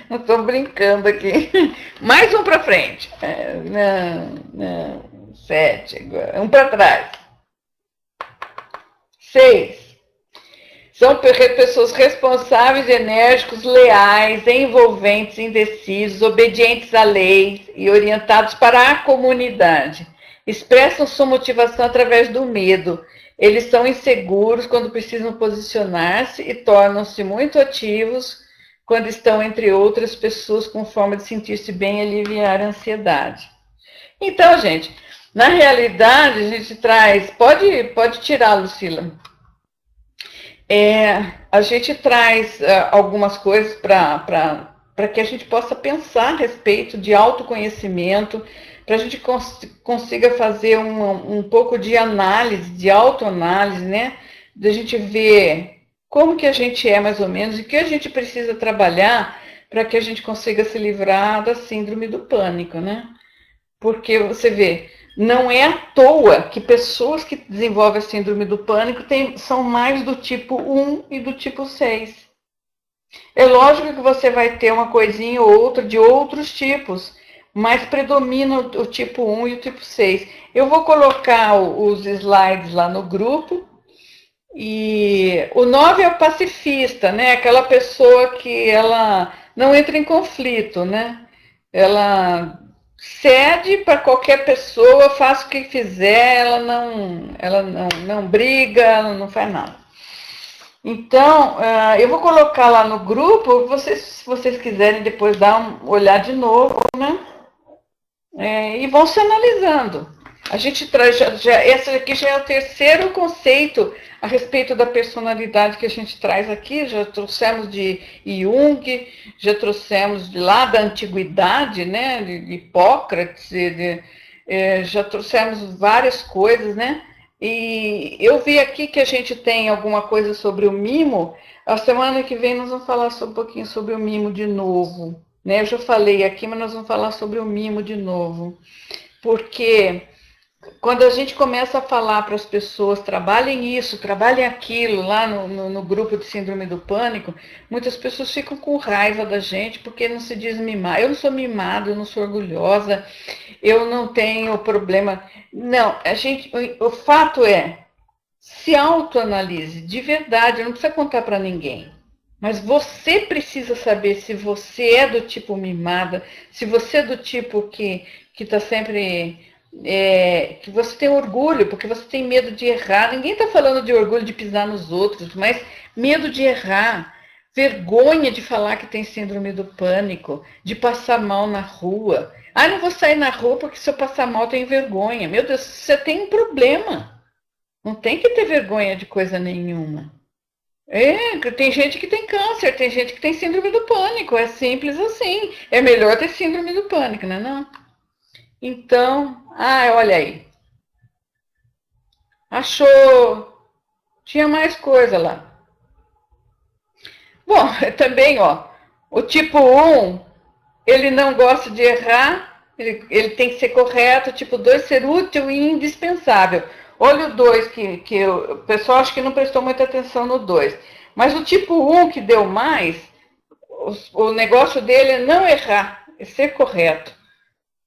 Não estou brincando aqui. Mais um para frente. Não. 7 agora. Um para trás. 6. São pessoas responsáveis, enérgicos, leais, envolventes, indecisos, obedientes à lei e orientados para a comunidade. expressam sua motivação através do medo. Eles são inseguros quando precisam posicionar-se e tornam-se muito ativos quando estão entre outras pessoas com forma de sentir-se bem e aliviar a ansiedade. Então, gente, na realidade, a gente traz... Pode tirar, Lucila. A gente traz algumas coisas para que a gente possa pensar a respeito de autoconhecimento, para a gente consiga fazer um pouco de análise, de autoanálise, né? De a gente ver como que a gente é mais ou menos e o que a gente precisa trabalhar para que a gente consiga se livrar da síndrome do pânico, né? Porque você vê, não é à toa que pessoas que desenvolvem a síndrome do pânico são mais do tipo 1 e do tipo 6. É lógico que você vai ter uma coisinha ou outra de outros tipos, mas predomina o tipo 1 e o tipo 6. Eu vou colocar os slides lá no grupo. E o 9 é o pacifista, né? Aquela pessoa que ela não entra em conflito, né? Ela cede para qualquer pessoa, faz o que quiser, ela não briga, ela não faz nada. Então, eu vou colocar lá no grupo, se vocês quiserem depois dar olhar de novo, né? E vão se analisando. A gente traz, esse aqui já é o terceiro conceito a respeito da personalidade que a gente traz aqui. Já trouxemos de Jung, já trouxemos de lá da antiguidade, né, de Hipócrates, já trouxemos várias coisas, né? E eu vi aqui que a gente tem alguma coisa sobre o mimo. A semana que vem nós vamos falar um pouquinho sobre o mimo de novo. Né? Eu já falei aqui, mas nós vamos falar sobre o mimo de novo. Porque quando a gente começa a falar para as pessoas, trabalhem isso, trabalhem aquilo, lá no grupo de síndrome do pânico, muitas pessoas ficam com raiva da gente porque não se diz mimar. Eu não sou mimada, eu não sou orgulhosa, eu não tenho problema. Não, o fato é, se autoanalise, de verdade, não precisa contar para ninguém. Mas você precisa saber se você é do tipo mimada, se você é do tipo que está sempre... que você tem orgulho, porque você tem medo de errar. Ninguém está falando de orgulho de pisar nos outros, mas medo de errar, vergonha de falar que tem síndrome do pânico, de passar mal na rua. Ah, não vou sair na rua porque se eu passar mal eu tenho vergonha. Meu Deus, você tem um problema. Não tem que ter vergonha de coisa nenhuma. Tem gente que tem câncer, tem gente que tem síndrome do pânico. É simples assim. É melhor ter síndrome do pânico, não é não? Então, olha aí. Achou? Tinha mais coisa lá. Bom, também, o tipo 1, ele não gosta de errar, ele tem que ser correto. O tipo 2, ser útil e indispensável. Olha o 2, que o pessoal acho que não prestou muita atenção no 2. Mas o tipo 1 que deu mais, o negócio dele é não errar, é ser correto.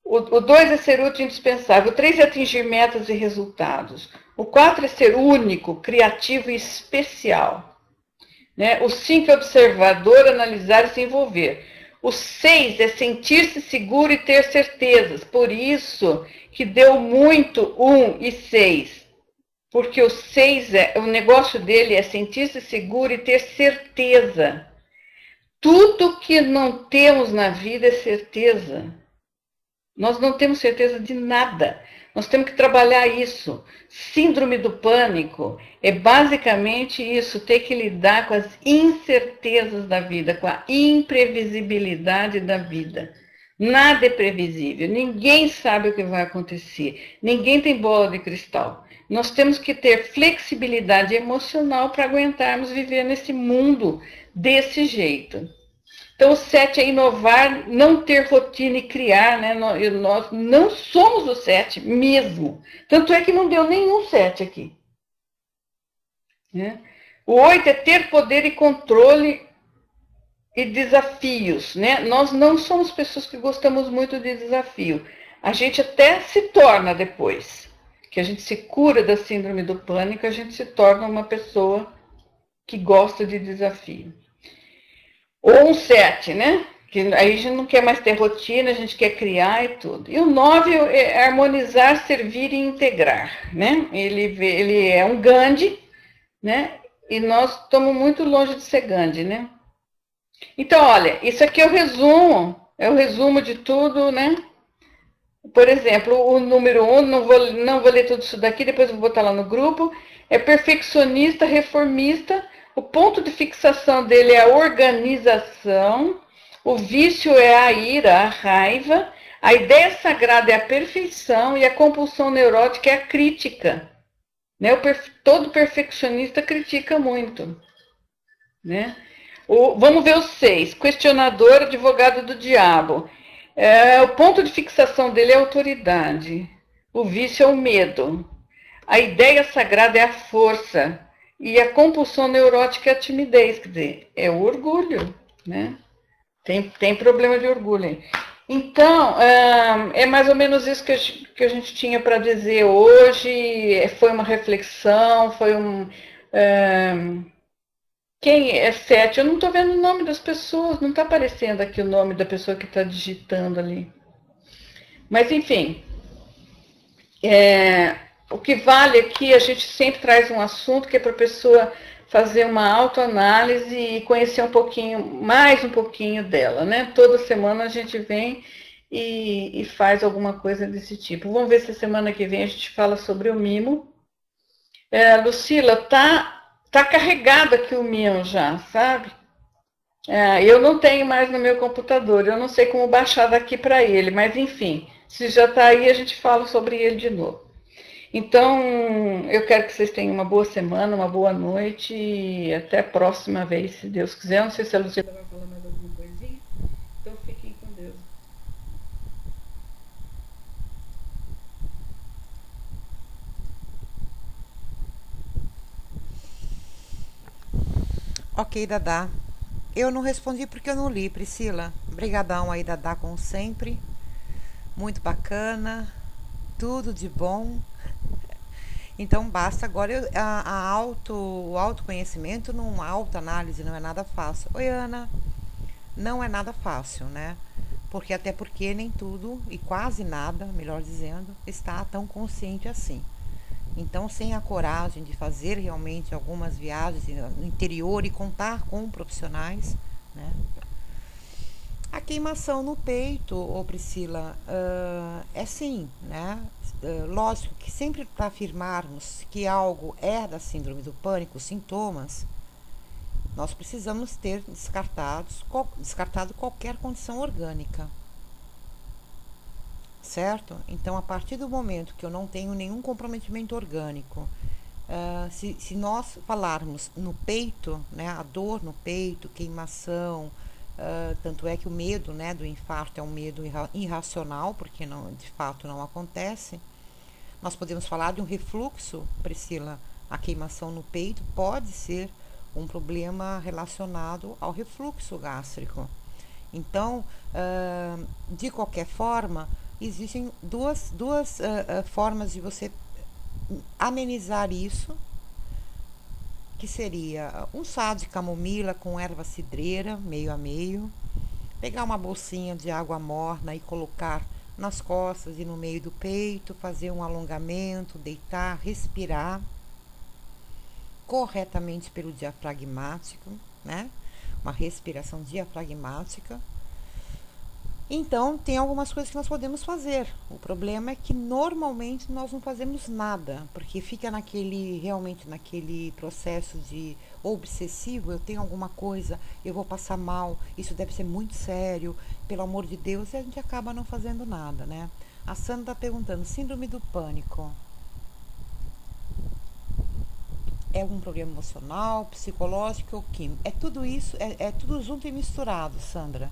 O 2 é ser útil e indispensável. O 3 é atingir metas e resultados. O 4 é ser único, criativo e especial. Né? O 5 é observador, analisar e se envolver. O 6 é sentir-se seguro e ter certezas. Por isso que deu muito 1 e 6. Porque o 6, o negócio dele é sentir-se seguro e ter certeza. Tudo que não temos na vida é certeza. Nós não temos certeza de nada. Nós temos que trabalhar isso. Síndrome do pânico é basicamente isso, ter que lidar com as incertezas da vida, com a imprevisibilidade da vida. Nada é previsível, ninguém sabe o que vai acontecer, ninguém tem bola de cristal. Nós temos que ter flexibilidade emocional para aguentarmos viver nesse mundo desse jeito. Então, o 7 é inovar, não ter rotina e criar, né? Nós não somos o 7 mesmo. Tanto é que não deu nenhum 7 aqui. Né? O 8 é ter poder e controle e desafios, né? Nós não somos pessoas que gostamos muito de desafio. A gente até se torna depois, que a gente se cura da síndrome do pânico, a gente se torna uma pessoa que gosta de desafio. Ou um 7, né? Que aí a gente não quer mais ter rotina, a gente quer criar e tudo. E o 9 é harmonizar, servir e integrar, né? Ele é um Gandhi, né? E nós estamos muito longe de ser Gandhi, né? Então, olha, isso aqui é o resumo de tudo, né? Por exemplo, o número 1, não vou ler tudo isso daqui, depois eu vou botar lá no grupo, é perfeccionista, reformista, o ponto de fixação dele é a organização, o vício é a ira, a raiva, a ideia sagrada é a perfeição e a compulsão neurótica é a crítica. Né? Todo perfeccionista critica muito. Né? Vamos ver os 6. Questionador, advogado do diabo. O ponto de fixação dele é a autoridade. O vício é o medo. A ideia sagrada é a força. E a compulsão neurótica é a timidez. Quer dizer, é o orgulho. Né? Tem problema de orgulho aí. Então, é mais ou menos isso que a gente tinha para dizer hoje. Foi uma reflexão, foi um... Quem é 7? Eu não estou vendo o nome das pessoas, não está aparecendo aqui o nome da pessoa que está digitando ali. Mas, enfim, o que vale aqui, a gente sempre traz um assunto que é para a pessoa fazer uma autoanálise e conhecer um pouquinho, mais um pouquinho dela, né? Toda semana a gente vem e faz alguma coisa desse tipo. Vamos ver se semana que vem a gente fala sobre o mimo. Lucila, tá carregado aqui o mimo já, sabe? Eu não tenho mais no meu computador, eu não sei como baixar daqui para ele, mas enfim, se já está aí, a gente fala sobre ele de novo. Então, eu quero que vocês tenham uma boa semana, uma boa noite e até a próxima vez, se Deus quiser. Não sei se a Lucila vai falar mais alguma coisinha, então fiquem com Deus. Ok, Dadá. Eu não respondi porque eu não li, Priscila. Obrigadão aí, Dadá, como sempre. Muito bacana. Tudo de bom. Então basta agora o autoconhecimento, a autoanálise não é nada fácil. Oi, Ana. Não é nada fácil, né? Até porque nem tudo, e quase nada, melhor dizendo, está tão consciente assim. Então, sem a coragem de fazer realmente algumas viagens no interior e contar com profissionais, né? A queimação no peito, ô Priscila, é sim, né? Lógico que sempre para afirmarmos que algo é da síndrome do pânico, sintomas, nós precisamos ter descartado qualquer condição orgânica, certo? Então, a partir do momento que eu não tenho nenhum comprometimento orgânico, se nós falarmos no peito, né, a dor no peito, queimação, tanto é que o medo, né, do infarto é um medo irracional, porque não, de fato não acontece. Nós podemos falar de um refluxo, Priscila. A queimação no peito pode ser um problema relacionado ao refluxo gástrico. Então, de qualquer forma, existem duas formas de você amenizar isso, que seria um chá de camomila com erva cidreira, meio a meio, pegar uma bolsinha de água morna e colocar nas costas e no meio do peito, fazer um alongamento, deitar, respirar corretamente pelo diafragmático, né? Uma respiração diafragmática. Então, tem algumas coisas que nós podemos fazer. O problema é que normalmente nós não fazemos nada, porque fica realmente naquele processo de obsessivo, eu tenho alguma coisa, eu vou passar mal, isso deve ser muito sério, pelo amor de Deus, e a gente acaba não fazendo nada, né? A Sandra está perguntando, síndrome do pânico é um problema emocional, psicológico ou químico? É tudo isso, é tudo junto e misturado, Sandra.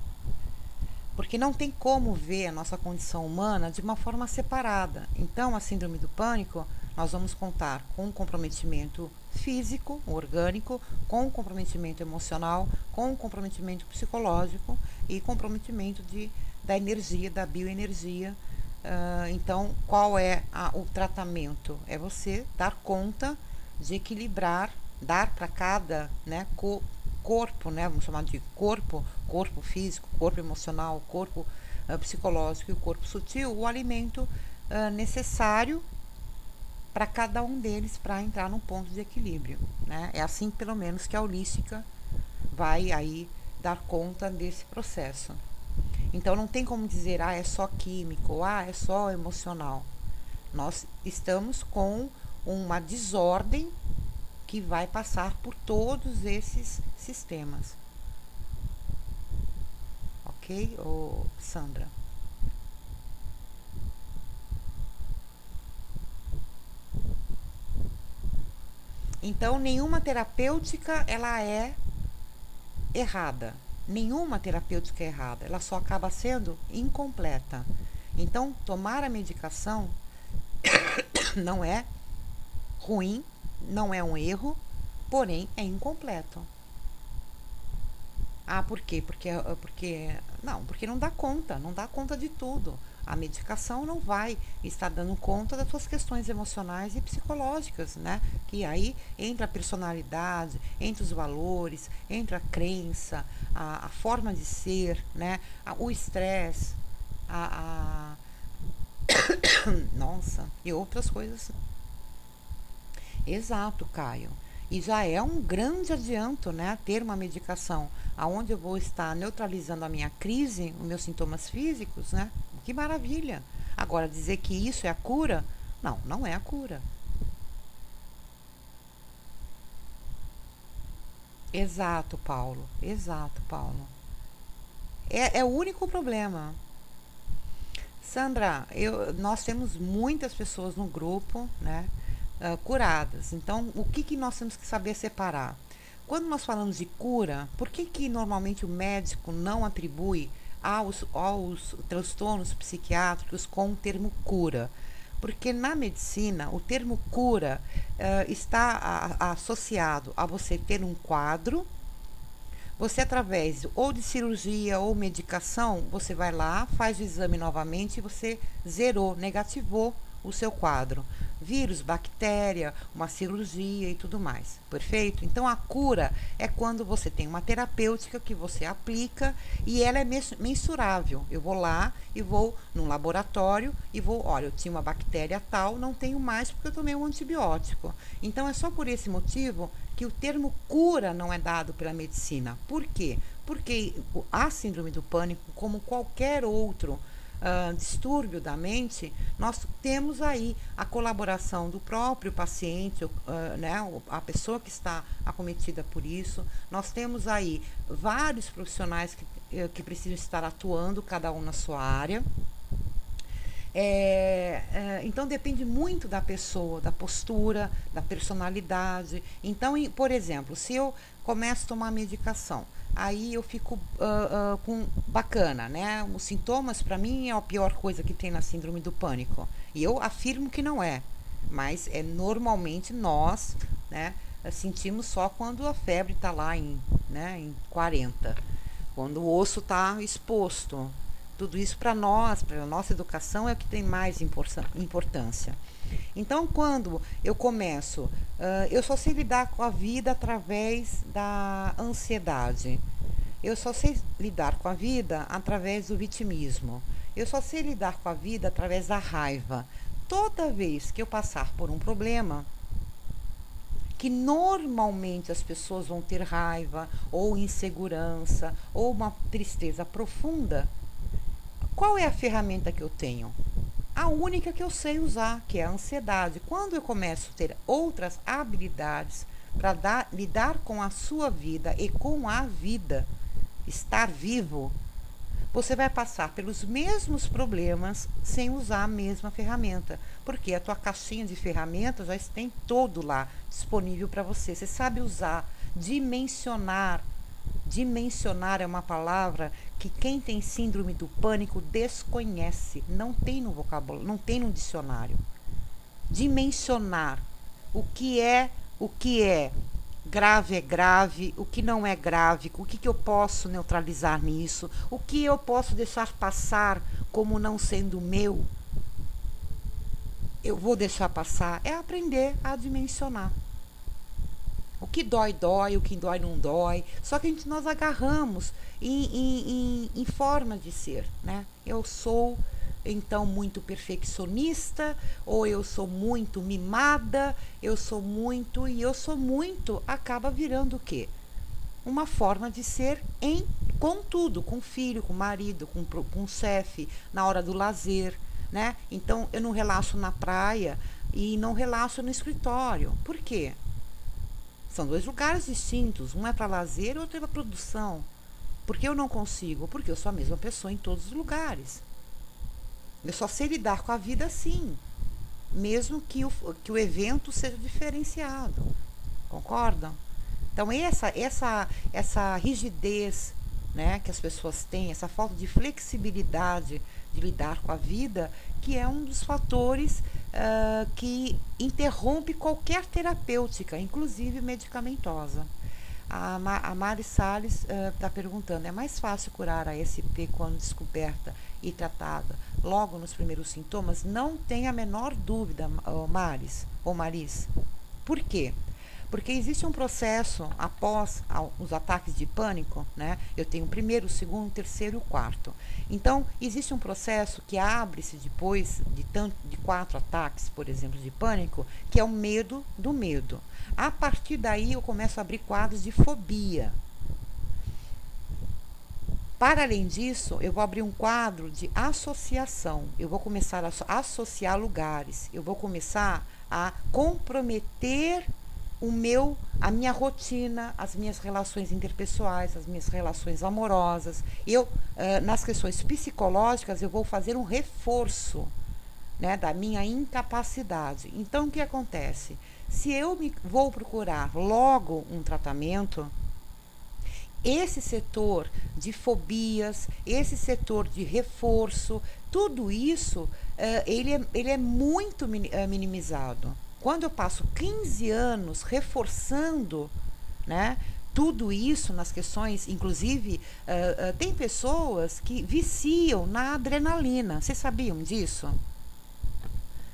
Porque não tem como ver a nossa condição humana de uma forma separada. Então, a síndrome do pânico, nós vamos contar com um comprometimento físico, orgânico, com um comprometimento emocional, com um comprometimento psicológico e comprometimento da energia, da bioenergia. Então, qual é o tratamento? É você dar conta de equilibrar, dar para cada, né, corpo, né? Vamos chamar de corpo, corpo físico, corpo emocional, corpo psicológico e o corpo sutil, o alimento necessário para cada um deles para entrar num ponto de equilíbrio, né? É assim, pelo menos, que a holística vai aí dar conta desse processo. Então não tem como dizer, é só químico, é só emocional. Nós estamos com uma desordem que vai passar por todos esses sistemas. Ok, Sandra? Então, nenhuma terapêutica ela é errada. Nenhuma terapêutica é errada. Ela só acaba sendo incompleta. Então, tomar a medicação não é ruim, não é um erro, porém é incompleto. Por quê? Porque não dá conta de tudo. A medicação não vai estar dando conta das suas questões emocionais e psicológicas, né? Que aí entra a personalidade, entra os valores, entra a crença, a forma de ser, né? O estresse, nossa, e outras coisas. Exato, Caio. E já é um grande adianto, né, ter uma medicação aonde eu vou estar neutralizando a minha crise, os meus sintomas físicos, né? Que maravilha. Agora dizer que isso é a cura? Não, não é a cura. Exato, Paulo. Exato, Paulo. É o único problema. Sandra, nós temos muitas pessoas no grupo, né, curadas. Então, o que nós temos que saber separar? Quando nós falamos de cura, por que normalmente o médico não atribui aos transtornos psiquiátricos com o termo cura? Porque na medicina, o termo cura está associado a você ter um quadro. Você, através ou de cirurgia ou medicação, você vai lá, faz o exame novamente e você zerou, negativou o seu quadro. Vírus, bactéria, uma cirurgia e tudo mais. Perfeito? Então, a cura é quando você tem uma terapêutica que você aplica e ela é mensurável. Eu vou lá e vou num laboratório e olha, eu tinha uma bactéria tal, não tenho mais porque eu tomei um antibiótico. Então, é só por esse motivo que o termo cura não é dado pela medicina. Por quê? Porque a síndrome do pânico, como qualquer outro distúrbio da mente, nós temos aí a colaboração do próprio paciente, né, a pessoa que está acometida por isso. Nós temos aí vários profissionais que precisam estar atuando, cada um na sua área. Então depende muito da pessoa, da postura, da personalidade. Então, por exemplo, se eu começo a tomar medicação, aí eu fico bacana, né? Os sintomas para mim é a pior coisa que tem na síndrome do pânico. E eu afirmo que não é, mas normalmente nós, né, sentimos só quando a febre está lá em 40, quando o osso está exposto. Tudo isso para nós, para a nossa educação, é o que tem mais importância. Então, quando eu começo, eu só sei lidar com a vida através da ansiedade. Eu só sei lidar com a vida através do vitimismo. Eu só sei lidar com a vida através da raiva. Toda vez que eu passar por um problema, que normalmente as pessoas vão ter raiva, ou insegurança, ou uma tristeza profunda, qual é a ferramenta que eu tenho? A única que eu sei usar, que é a ansiedade. Quando eu começo a ter outras habilidades para lidar com a sua vida e com a vida, estar vivo, você vai passar pelos mesmos problemas sem usar a mesma ferramenta. Porque a tua caixinha de ferramentas já tem todo lá disponível para você. Você sabe usar, dimensionar. Dimensionar é uma palavra que quem tem síndrome do pânico desconhece, não tem no vocabulário, não tem no dicionário. Dimensionar o que é grave é grave, o que não é grave, o que eu posso neutralizar nisso, o que eu posso deixar passar como não sendo meu. Eu vou deixar passar, é aprender a dimensionar. O que dói, dói, o que dói, não dói. Só que nós agarramos em forma de ser, né? Eu sou, então, muito perfeccionista, ou eu sou muito mimada, eu sou muito, e eu sou muito, acaba virando o quê? Uma forma de ser com tudo, com filho, com marido, com chefe, na hora do lazer, né? Então, eu não relaxo na praia e não relaxo no escritório. Por quê? São dois lugares distintos, um é para lazer e outro é para produção. Por que eu não consigo? Porque eu sou a mesma pessoa em todos os lugares. Eu só sei lidar com a vida assim, mesmo que o evento seja diferenciado. Concordam? Então, essa rigidez, né, que as pessoas têm, essa falta de flexibilidade de lidar com a vida, que é um dos fatores que interrompe qualquer terapêutica, inclusive medicamentosa. A Mari Salles está perguntando: é mais fácil curar a SP quando descoberta e tratada logo nos primeiros sintomas? Não tem a menor dúvida, Maris. Por quê? Porque existe um processo após os ataques de pânico, né? Eu tenho o primeiro, o segundo, o terceiro e o quarto. Então, existe um processo que abre-se depois de 4 ataques, por exemplo, de pânico, que é o medo do medo. A partir daí, eu começo a abrir quadros de fobia. Para além disso, eu vou abrir um quadro de associação. Eu vou começar a associar lugares. Eu vou começar a comprometer a minha rotina, as minhas relações interpessoais, as minhas relações amorosas. Nas questões psicológicas, eu vou fazer um reforço, né, da minha incapacidade. Então, o que acontece? Se eu vou procurar logo um tratamento, esse setor de fobias, esse setor de reforço, tudo isso, ele é muito minimizado. Quando eu passo 15 anos reforçando, né, tudo isso nas questões, inclusive, tem pessoas que viciam na adrenalina. Vocês sabiam disso?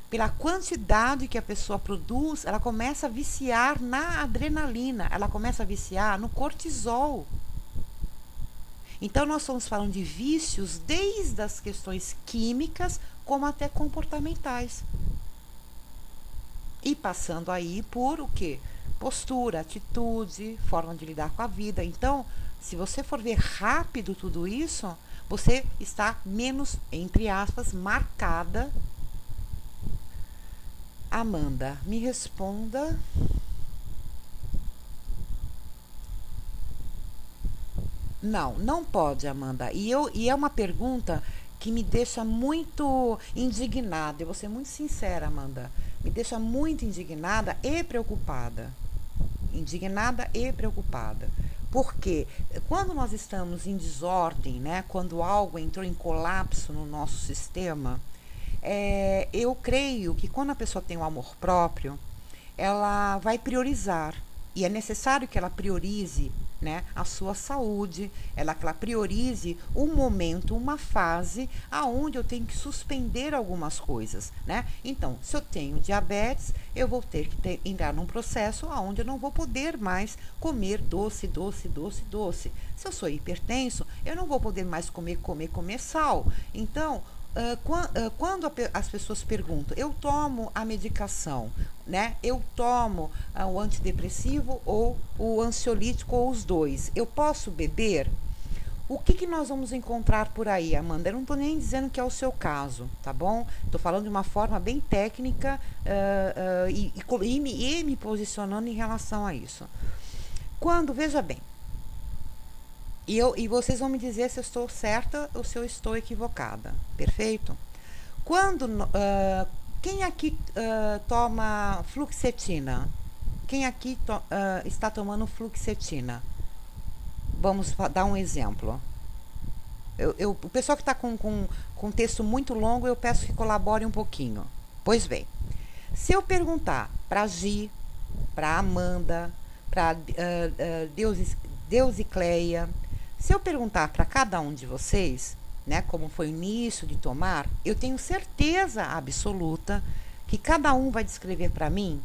Pela quantidade que a pessoa produz, ela começa a viciar na adrenalina, ela começa a viciar no cortisol. Então, nós estamos falando de vícios desde as questões químicas, como até comportamentais. E passando aí por o quê? Postura, atitude, forma de lidar com a vida. Então, se você for ver rápido tudo isso, você está menos, entre aspas, marcada. Amanda, me responda. Não pode, Amanda. E é uma pergunta que me deixa muito indignada. Eu vou ser muito sincera, Amanda. Me deixa muito indignada e preocupada. Indignada e preocupada. Porque quando nós estamos em desordem, né, quando algo entrou em colapso no nosso sistema, eu creio que quando a pessoa tem um amor próprio, ela vai priorizar. E é necessário que ela priorize, né, a sua saúde, que ela priorize um momento, uma fase aonde eu tenho que suspender algumas coisas, né? Então, se eu tenho diabetes, eu vou ter que entrar num processo aonde eu não vou poder mais comer doce. Se eu sou hipertenso, eu não vou poder mais comer sal. Então, quando as pessoas perguntam, eu tomo a medicação, né? Eu tomo o antidepressivo ou o ansiolítico ou os dois. Eu posso beber? O que nós vamos encontrar por aí, Amanda? Eu não estou nem dizendo que é o seu caso, tá bom? Estou falando de uma forma bem técnica e me posicionando em relação a isso. Veja bem, e vocês vão me dizer se eu estou certa ou se eu estou equivocada, perfeito? Quem aqui toma fluoxetina? Quem aqui está tomando fluoxetina? Vamos dar um exemplo. O pessoal que está com texto muito longo, eu peço que colabore um pouquinho. Pois bem, se eu perguntar para a Gi, para a Amanda, para a Deusicleia, se eu perguntar para cada um de vocês, né, como foi o início de tomar, eu tenho certeza absoluta que cada um vai descrever para mim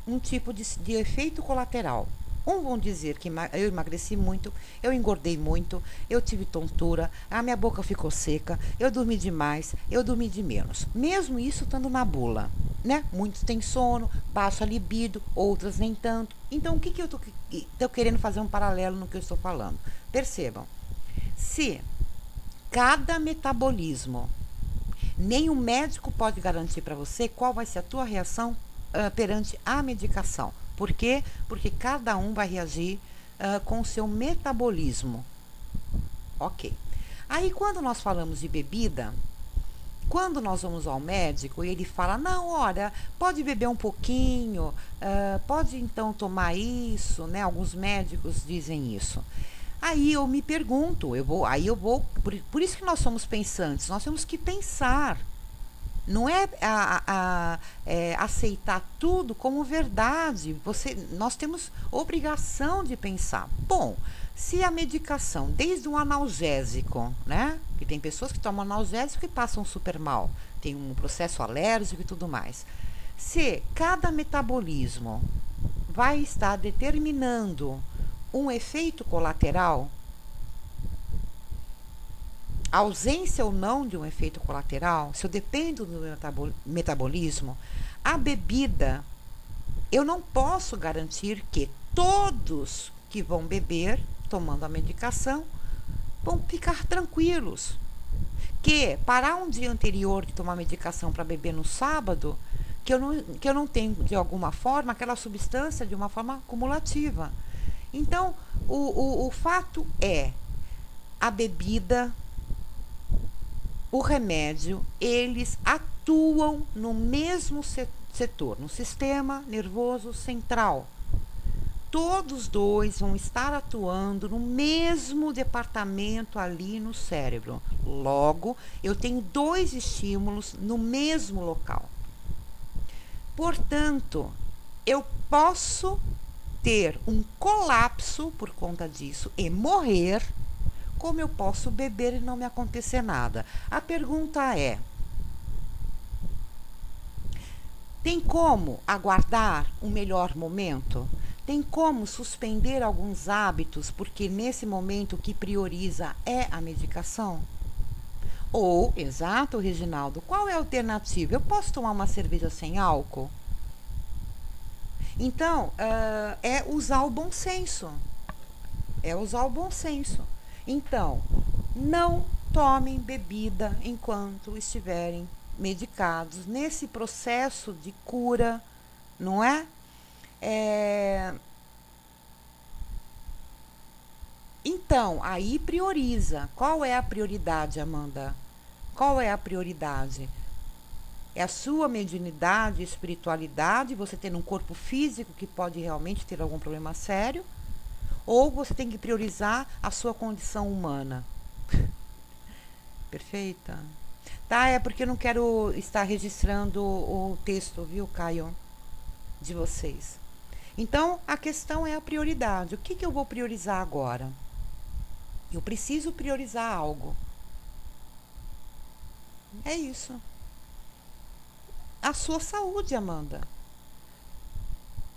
um tipo de efeito colateral. Vão dizer que eu emagreci muito, eu engordei muito, eu tive tontura, a minha boca ficou seca, eu dormi demais, eu dormi de menos. Mesmo isso estando na bula, né? Muitos têm sono, baixa libido, outras nem tanto. Então, o que eu tô querendo fazer um paralelo no que eu estou falando? Percebam, se cada metabolismo, nenhum médico pode garantir para você qual vai ser a tua reação perante a medicação. Por quê? Porque cada um vai reagir com o seu metabolismo. Ok. Aí, quando nós falamos de bebida, quando nós vamos ao médico e ele fala, não, olha, pode beber um pouquinho, pode então tomar isso, né? Alguns médicos dizem isso. Aí eu me pergunto, por isso que nós somos pensantes, nós temos que pensar. Não é, aceitar tudo como verdade. Nós temos obrigação de pensar. Bom, se a medicação, desde um analgésico, né? Que tem pessoas que tomam analgésico e passam super mal, tem um processo alérgico e tudo mais. Se cada metabolismo vai estar determinando um efeito colateral, a ausência ou não de um efeito colateral, se eu dependo do metabolismo, a bebida, eu não posso garantir que todos que vão beber, tomando a medicação, vão ficar tranquilos. Que parar um dia anterior de tomar medicação para beber no sábado, que eu não tenho, de alguma forma, aquela substância de uma forma cumulativa. Então, o fato é, a bebida, o remédio, eles atuam no mesmo setor, no sistema nervoso central. Todos dois vão estar atuando no mesmo departamento ali no cérebro. Logo, eu tenho dois estímulos no mesmo local. Portanto, eu posso ter um colapso por conta disso e morrer, como eu posso beber e não me acontecer nada? A pergunta é: tem como aguardar um melhor momento? Tem como suspender alguns hábitos, porque nesse momento o que prioriza é a medicação? Ou, exato, Reginaldo, qual é a alternativa? Eu posso tomar uma cerveja sem álcool? Então, é usar o bom senso. É usar o bom senso. Então, não tomem bebida enquanto estiverem medicados nesse processo de cura, não é? Então, aí prioriza. Qual é a prioridade, Amanda? Qual é a prioridade? É a sua mediunidade, espiritualidade, você tendo um corpo físico que pode realmente ter algum problema sério? Ou você tem que priorizar a sua condição humana? Perfeita? Tá, é porque eu não quero estar registrando o texto, viu, Caio? De vocês. Então, a questão é a prioridade. O que eu vou priorizar agora? Eu preciso priorizar algo. É isso. A sua saúde, Amanda.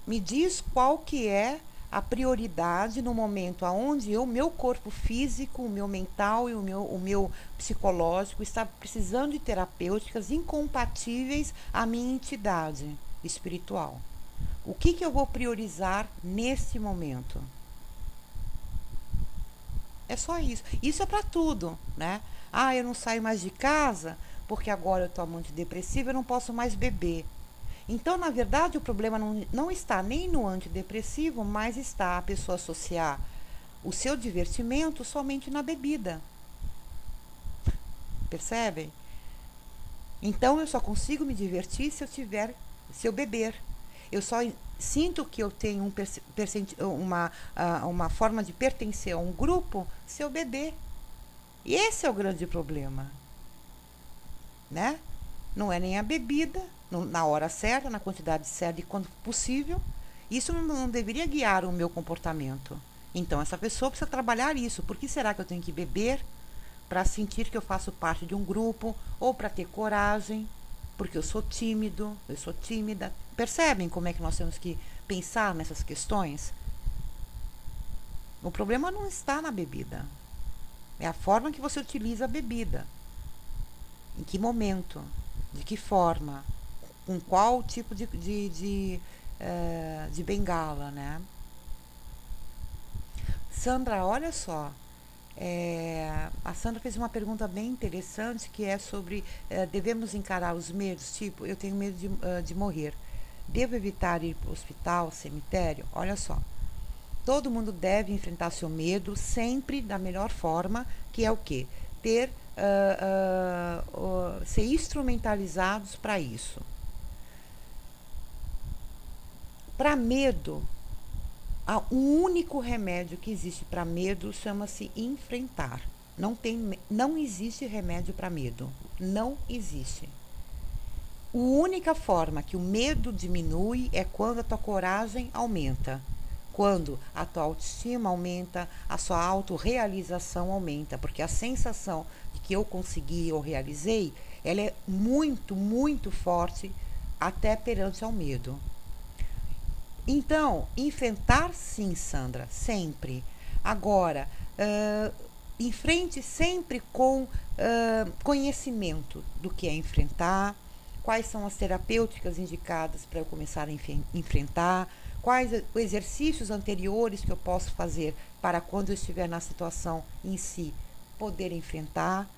Me diz qual que é a prioridade no momento onde o meu corpo físico, o meu mental e o meu psicológico está precisando de terapêuticas incompatíveis à minha entidade espiritual. O que eu vou priorizar nesse momento? É só isso. Isso é para tudo, né? Ah, eu não saio mais de casa porque agora eu tomo antidepressivo, eu não posso mais beber. Então, na verdade, o problema não está nem no antidepressivo, mas está a pessoa associar o seu divertimento somente na bebida. Percebem? Então, eu só consigo me divertir se eu beber. Eu só sinto que eu tenho uma forma de pertencer a um grupo se eu beber. E esse é o grande problema, né? Não é nem a bebida, na hora certa, na quantidade certa e quando possível. Isso não deveria guiar o meu comportamento. Então, essa pessoa precisa trabalhar isso. Por que será que eu tenho que beber? Para sentir que eu faço parte de um grupo, ou para ter coragem, porque eu sou tímido, eu sou tímida. Percebem como é que nós temos que pensar nessas questões? O problema não está na bebida. É a forma que você utiliza a bebida. Em que momento? De que forma? Com qual tipo de bengala, né? Sandra, olha só. A Sandra fez uma pergunta bem interessante que é sobre devemos encarar os medos, tipo, eu tenho medo de morrer. Devo evitar ir para o hospital, cemitério? Olha só. Todo mundo deve enfrentar seu medo sempre da melhor forma, que é o quê? Ter ser instrumentalizados para isso. Para medo, o único remédio que existe para medo chama-se enfrentar. Não existe remédio para medo. Não existe. A única forma que o medo diminui é quando a tua coragem aumenta. Quando a tua autoestima aumenta, a sua autorrealização aumenta. Porque a sensação de que eu consegui, eu realizei, ela é muito, muito forte até perante ao medo. Então, enfrentar sim, Sandra, sempre. Agora, enfrente sempre com conhecimento do que é enfrentar, quais são as terapêuticas indicadas para eu começar a enfrentar, quais exercícios anteriores que eu posso fazer para quando eu estiver na situação em si poder enfrentar.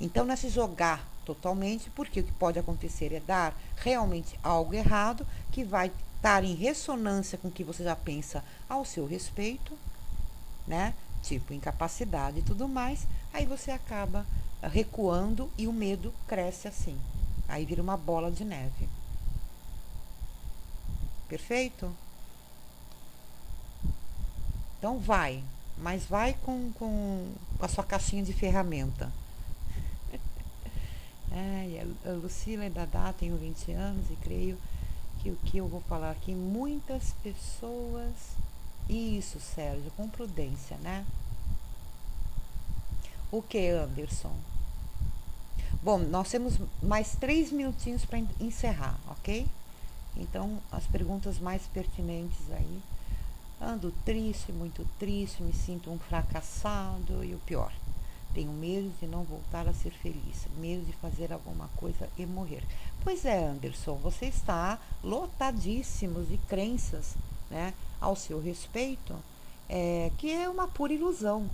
Então, não é se jogar totalmente, porque o que pode acontecer é dar realmente algo errado que vai estar em ressonância com o que você já pensa ao seu respeito, né? Tipo incapacidade e tudo mais. Aí você acaba recuando e o medo cresce assim. Aí vira uma bola de neve. Perfeito? Então vai, mas vai com a sua caixinha de ferramenta. A Lucila e Dadá, tenho 20 anos e creio que o que eu vou falar aqui, muitas pessoas. Isso, Sérgio, com prudência, né? O que, Anderson? Bom, nós temos mais 3 minutinhos para encerrar, ok? Então, as perguntas mais pertinentes aí. Ando triste, muito triste, me sinto um fracassado e o pior. Tenho medo de não voltar a ser feliz, medo de fazer alguma coisa e morrer. Pois é, Anderson, você está lotadíssimo de crenças, né, ao seu respeito, que é uma pura ilusão.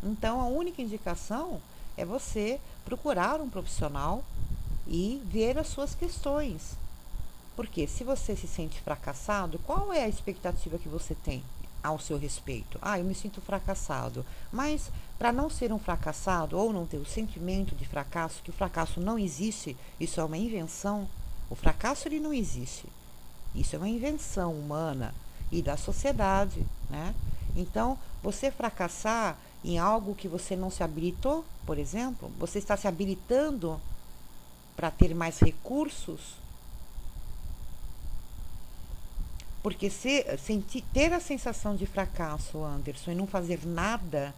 Então, a única indicação é você procurar um profissional e ver as suas questões. Porque se você se sente fracassado, qual é a expectativa que você tem ao seu respeito? Eu me sinto fracassado. Mas para não ser um fracassado ou não ter o sentimento de fracasso, que o fracasso não existe, isso é uma invenção. O fracasso ele não existe. Isso é uma invenção humana e da sociedade, né? Então, você fracassar em algo que você não se habilitou, por exemplo, você está se habilitando para ter mais recursos. Porque ter a sensação de fracasso, Anderson, e não fazer nada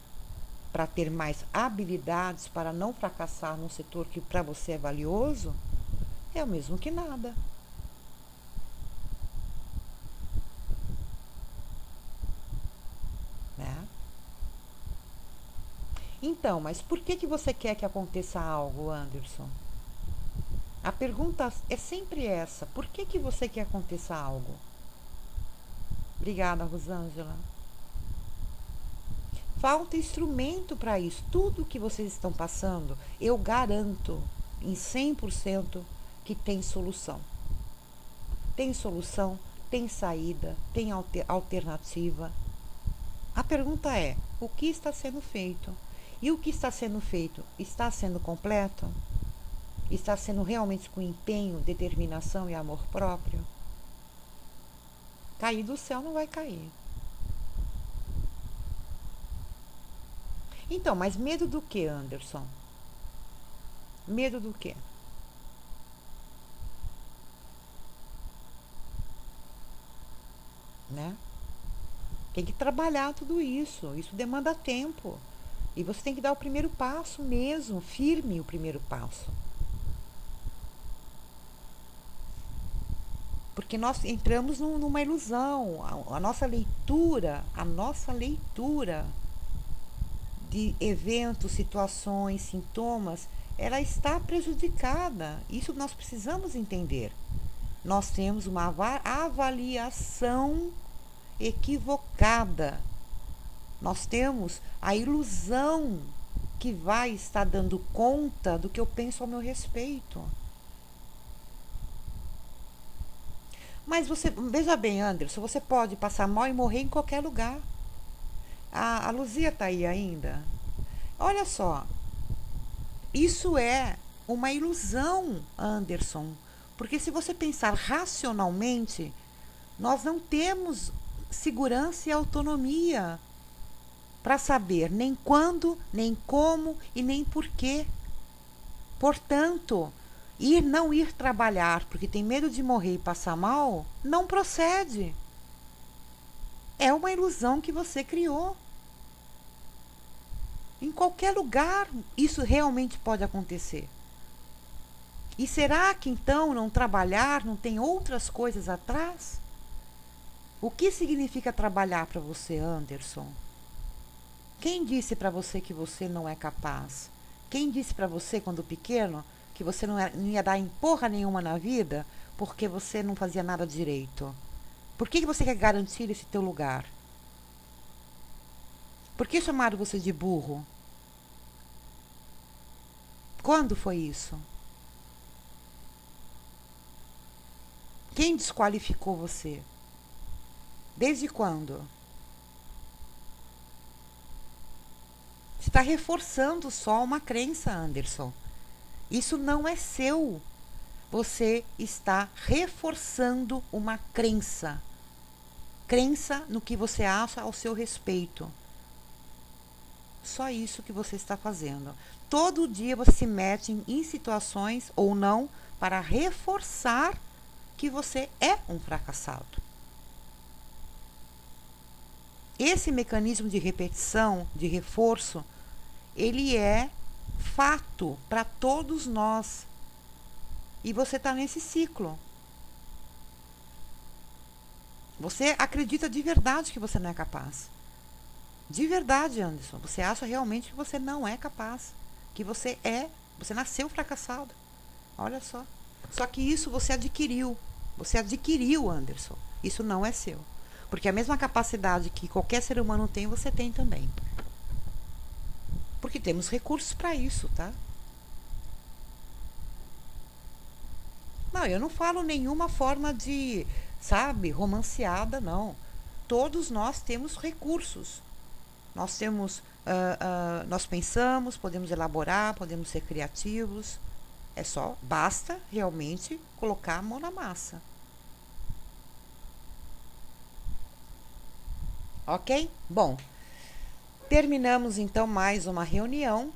para ter mais habilidades para não fracassar num setor que para você é valioso, é o mesmo que nada. Né? Então, mas por que você quer que aconteça algo, Anderson? A pergunta é sempre essa. Por que você quer que aconteça algo? Obrigada, Rosângela. Falta instrumento para isso. Tudo que vocês estão passando, eu garanto em 100% que tem solução. Tem solução, tem saída, tem alternativa. A pergunta é: o que está sendo feito? E o que está sendo feito está sendo completo? Está sendo realmente com empenho, determinação e amor próprio? Cair do céu não vai cair. Então, mas medo do que, Anderson? Medo do quê? Né? Tem que trabalhar tudo isso. Isso demanda tempo. E você tem que dar o primeiro passo mesmo, firme o primeiro passo. Porque nós entramos numa ilusão. A nossa leitura de eventos, situações, sintomas, ela está prejudicada. Isso nós precisamos entender. Nós temos uma avaliação equivocada. Nós temos a ilusão que vai estar dando conta do que eu penso ao meu respeito. Mas você, veja bem, Anderson, você pode passar mal e morrer em qualquer lugar. A Luzia está aí ainda. Olha só, isso é uma ilusão, Anderson. Porque se você pensar racionalmente, nós não temos segurança e autonomia para saber nem quando, nem como e nem porquê. Portanto, não ir trabalhar porque tem medo de morrer e passar mal, não procede. É uma ilusão que você criou. Em qualquer lugar isso realmente pode acontecer. E será que então não trabalhar não tem outras coisas atrás? O que significa trabalhar para você, Anderson? Quem disse para você que você não é capaz? Quem disse para você, quando pequeno, que você não ia dar em porra nenhuma na vida porque você não fazia nada direito? Por que você quer garantir esse teu lugar? Por que chamaram você de burro? Quando foi isso? Quem desqualificou você? Desde quando? Você está reforçando só uma crença, Anderson. Isso não é seu. Você está reforçando uma crença. Crença no que você acha ao seu respeito. Só isso que você está fazendo. Todo dia você se mete em situações ou não para reforçar que você é um fracassado. Esse mecanismo de repetição, de reforço, ele é fato para todos nós. E você está nesse ciclo. Você acredita de verdade que você não é capaz. De verdade, Anderson. Você acha realmente que você não é capaz. Que você nasceu fracassado. Olha só. Só que isso você adquiriu. Você adquiriu, Anderson. Isso não é seu. Porque a mesma capacidade que qualquer ser humano tem, você tem também. Porque temos recursos para isso, tá? Não, eu não falo nenhuma forma de, sabe, romanceada, não. Todos nós temos recursos. Nós temos, nós pensamos, podemos elaborar, podemos ser criativos. Basta realmente colocar a mão na massa. Ok? Bom, terminamos então mais uma reunião.